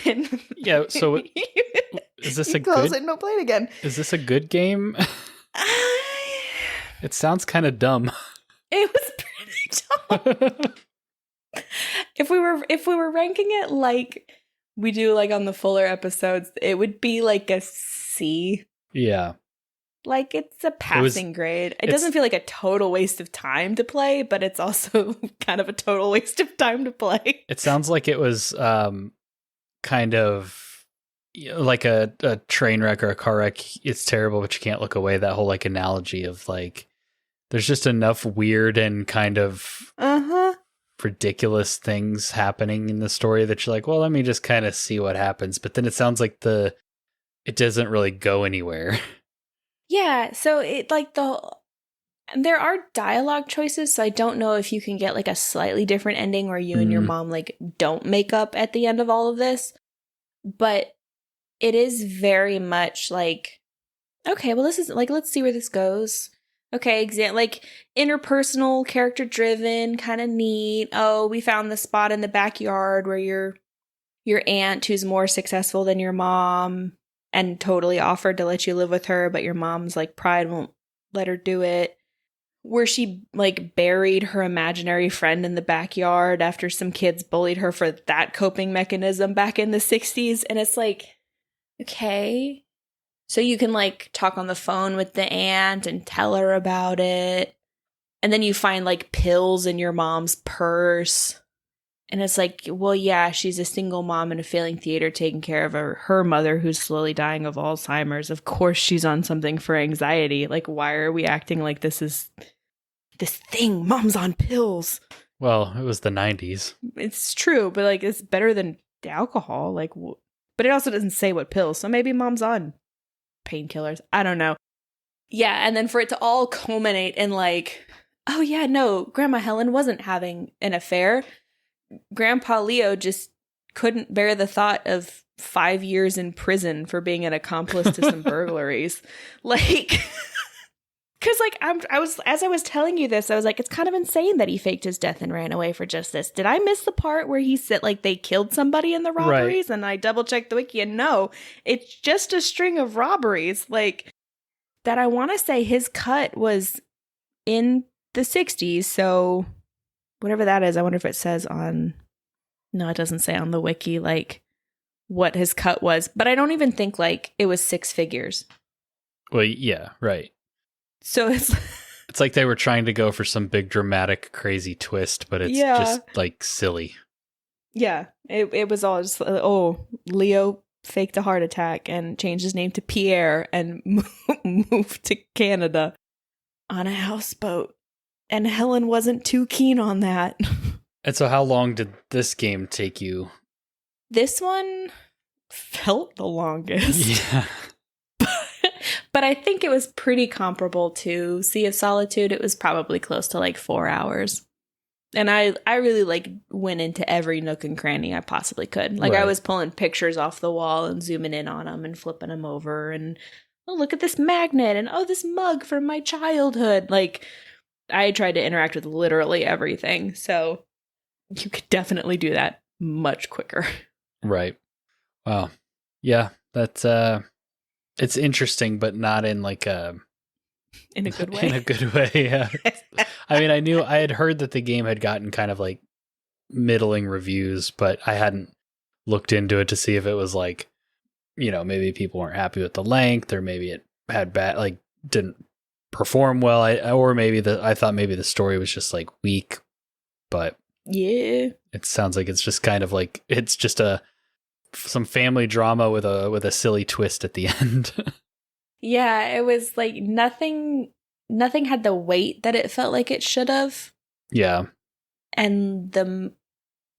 And yeah, so is this a close good it and don't play it again. Is this a good game? It sounds kind of dumb. It was pretty dumb. If we were ranking it like we do like on the fuller episodes, it would be like a C. Yeah. Like it's a passing grade. It doesn't feel like a total waste of time to play, but it's also kind of a total waste of time to play. It sounds like it was kind of like a train wreck or a car wreck. It's terrible, but you can't look away. That whole like analogy of like there's just enough weird and kind of ridiculous things happening in the story that you're like, well, let me just kind of see what happens. But then it sounds like it doesn't really go anywhere. Yeah, so it like there are dialogue choices, so I don't know if you can get like a slightly different ending where you and your mom like don't make up at the end of all of this. But it is very much like, okay, well, this is like, let's see where this goes. Okay, like interpersonal, character driven, kind of neat. Oh, we found the spot in the backyard where your aunt, who's more successful than your mom, and totally offered to let you live with her, but your mom's like pride won't let her do it. Where she like buried her imaginary friend in the backyard after some kids bullied her for that coping mechanism back in the 60s. And it's like, okay. So you can like talk on the phone with the aunt and tell her about it. And then you find like pills in your mom's purse. And it's like, well, yeah, she's a single mom in a failing theater taking care of her mother who's slowly dying of Alzheimer's. Of course she's on something for anxiety. Like, why are we acting like this is this thing? Mom's on pills. Well, it was the 90s. It's true, but like it's better than alcohol. Like, but it also doesn't say what pills. So maybe mom's on painkillers. I don't know. Yeah, and then for it to all culminate in like, oh yeah, no, Grandma Helen wasn't having an affair. Grandpa Leo just couldn't bear the thought of 5 years in prison for being an accomplice to some burglaries. Like, because like as I was telling you this, I was like, it's kind of insane that he faked his death and ran away for just this. Did I miss the part where he said like they killed somebody in the robberies? Right. And I double checked the wiki, and no, it's just a string of robberies. Like that, I want to say his cut was in the 60s, so whatever that is. I wonder if it says on. No, it doesn't say on the wiki like what his cut was, but I don't even think like it was 6 figures. Well, yeah, right. So it's like they were trying to go for some big dramatic crazy twist, but it's just like silly. Yeah, it was all just, Leo faked a heart attack and changed his name to Pierre and moved to Canada on a houseboat. And Helen wasn't too keen on that. And so how long did this game take you? This one felt the longest. Yeah. But I think it was pretty comparable to Sea of Solitude. It was probably close to like 4 hours. And I really like went into every nook and cranny I possibly could. Like I was pulling pictures off the wall and zooming in on them and flipping them over. And oh, look at this magnet. And oh, this mug from my childhood. Like I tried to interact with literally everything. So you could definitely do that much quicker. Right. Wow. Yeah, that's it's interesting, but not in like in a good way. In a good way, yeah. I mean, I had heard that the game had gotten kind of like middling reviews, but I hadn't looked into it to see if it was like, you know, maybe people weren't happy with the length, or maybe it had bad, like didn't perform well, or maybe I thought maybe the story was just like weak, but yeah, it sounds like it's just kind of like it's just some family drama with a silly twist at the end. Yeah, it was like nothing had the weight that it felt like it should have. Yeah. And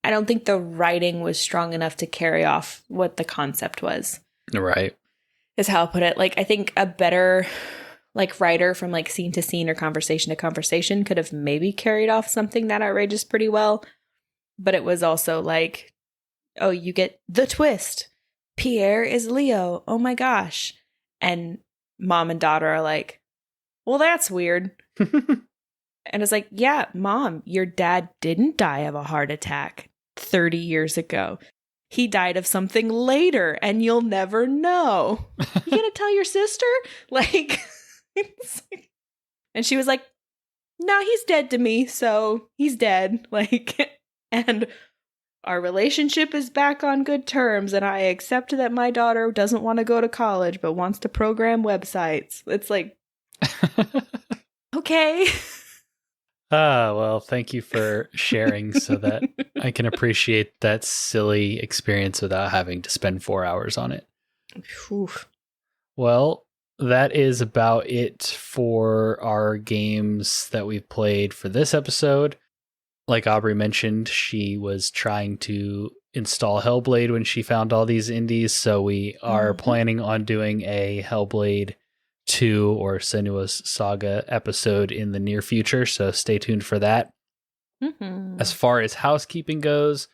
I don't think the writing was strong enough to carry off what the concept was. Right. Is how I'll put it. Like I think a better like writer from like scene to scene or conversation to conversation could have maybe carried off something that outrageous pretty well. But it was also like, oh, you get the twist. Pierre is Leo. Oh my gosh. And mom and daughter are like, well, that's weird. And it's like, yeah, Mom, your dad didn't die of a heart attack 30 years ago. He died of something later, and you'll never know. You gonna tell your sister? Like, and she was like, no, he's dead to me, so he's dead. Like, and our relationship is back on good terms, and I accept that my daughter doesn't want to go to college, but wants to program websites. It's like, okay. Well, thank you for sharing so that I can appreciate that silly experience without having to spend 4 hours on it. Oof. Well, that is about it for our games that we've played for this episode. Like Aubrey mentioned, she was trying to install Hellblade when she found all these indies, so we are planning on doing a Hellblade 2 or Senua's Saga episode in the near future, so stay tuned for that. As far as housekeeping goes,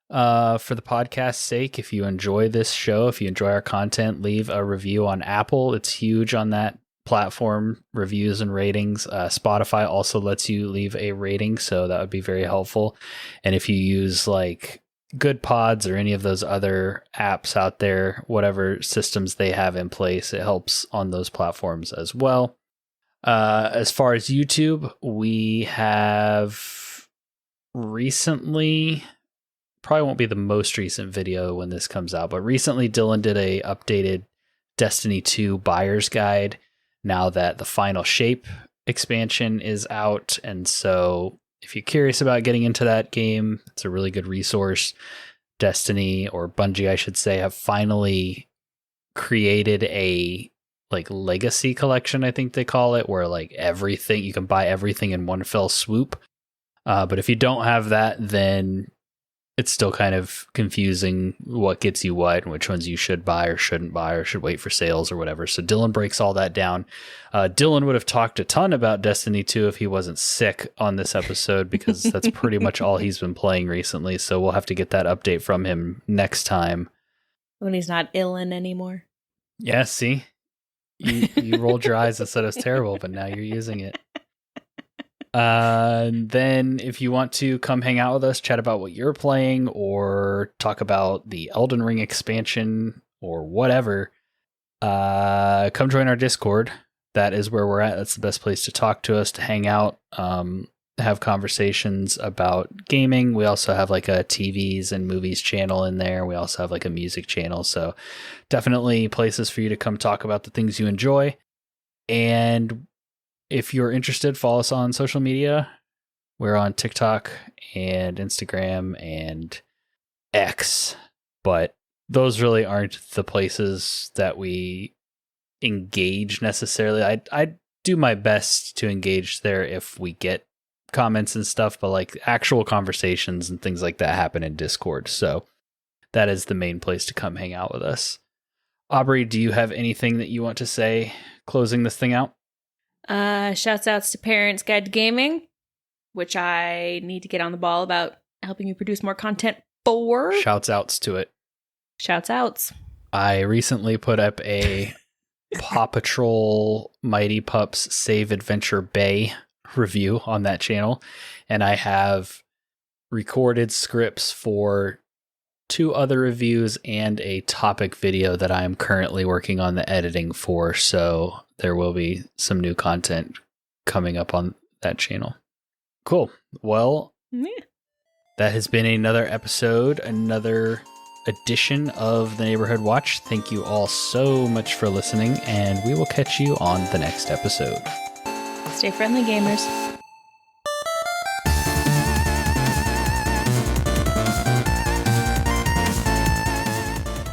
for the podcast's sake, if you enjoy this show, if you enjoy our content, leave a review on Apple. It's huge on that platform, reviews and ratings. Spotify also lets you leave a rating, so that would be very helpful. And if you use like Good Pods or any of those other apps out there, whatever systems they have in place, it helps on those platforms as well. As far as YouTube, we have recently, probably won't be the most recent video when this comes out, but recently Dylan did a updated Destiny 2 buyer's guide now that the Final Shape expansion is out. And so if you're curious about getting into that game, it's a really good resource. Destiny, or Bungie, I should say, have finally created a like legacy collection, I think they call it, where like everything, you can buy everything in one fell swoop. But if you don't have that, then it's still kind of confusing what gets you what and which ones you should buy or shouldn't buy or should wait for sales or whatever. So Dylan breaks all that down. Dylan would have talked a ton about Destiny 2 if he wasn't sick on this episode, because that's pretty much all he's been playing recently. So we'll have to get that update from him next time. When he's not illin anymore. Yeah, see? You rolled your eyes and said it was terrible, but now you're using it. Then if you want to come hang out with us, chat about what you're playing or talk about the Elden Ring expansion or whatever, come join our Discord. That is where we're at. That's the best place to talk to us, to hang out, have conversations about gaming. We also have like a TVs and movies channel in there. We also have like a music channel. So definitely places for you to come talk about the things you enjoy. And if you're interested, follow us on social media. We're on TikTok and Instagram and X, but those really aren't the places that we engage necessarily. I do my best to engage there if we get comments and stuff, but like actual conversations and things like that happen in Discord. So that is the main place to come hang out with us. Aubrey, do you have anything that you want to say closing this thing out? Shouts outs to Parents Guide to Gaming, which I need to get on the ball about helping you produce more content for. Shouts outs to it. Shouts outs. I recently put up a Paw Patrol Mighty Pups Save Adventure Bay review on that channel, and I have recorded scripts for 2 other reviews and a topic video that I am currently working on the editing for, so there will be some new content coming up on that channel. Cool. Well, that has been another episode, another edition of the Neighborhood Watch. Thank you all so much for listening, and we will catch you on the next episode. Stay friendly, gamers.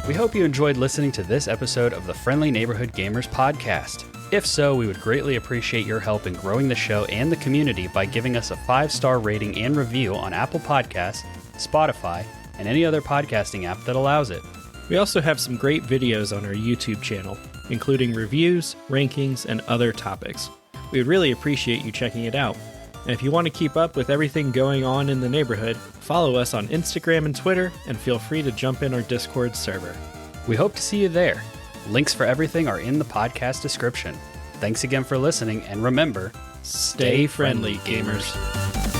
We hope you enjoyed listening to this episode of the Friendly Neighborhood Gamers podcast. If so, we would greatly appreciate your help in growing the show and the community by giving us a 5-star rating and review on Apple Podcasts, Spotify, and any other podcasting app that allows it. We also have some great videos on our YouTube channel, including reviews, rankings, and other topics. We would really appreciate you checking it out. And if you want to keep up with everything going on in the neighborhood, follow us on Instagram and Twitter, and feel free to jump in our Discord server. We hope to see you there. Links for everything are in the podcast description. Thanks again for listening, and remember, Stay friendly, gamers.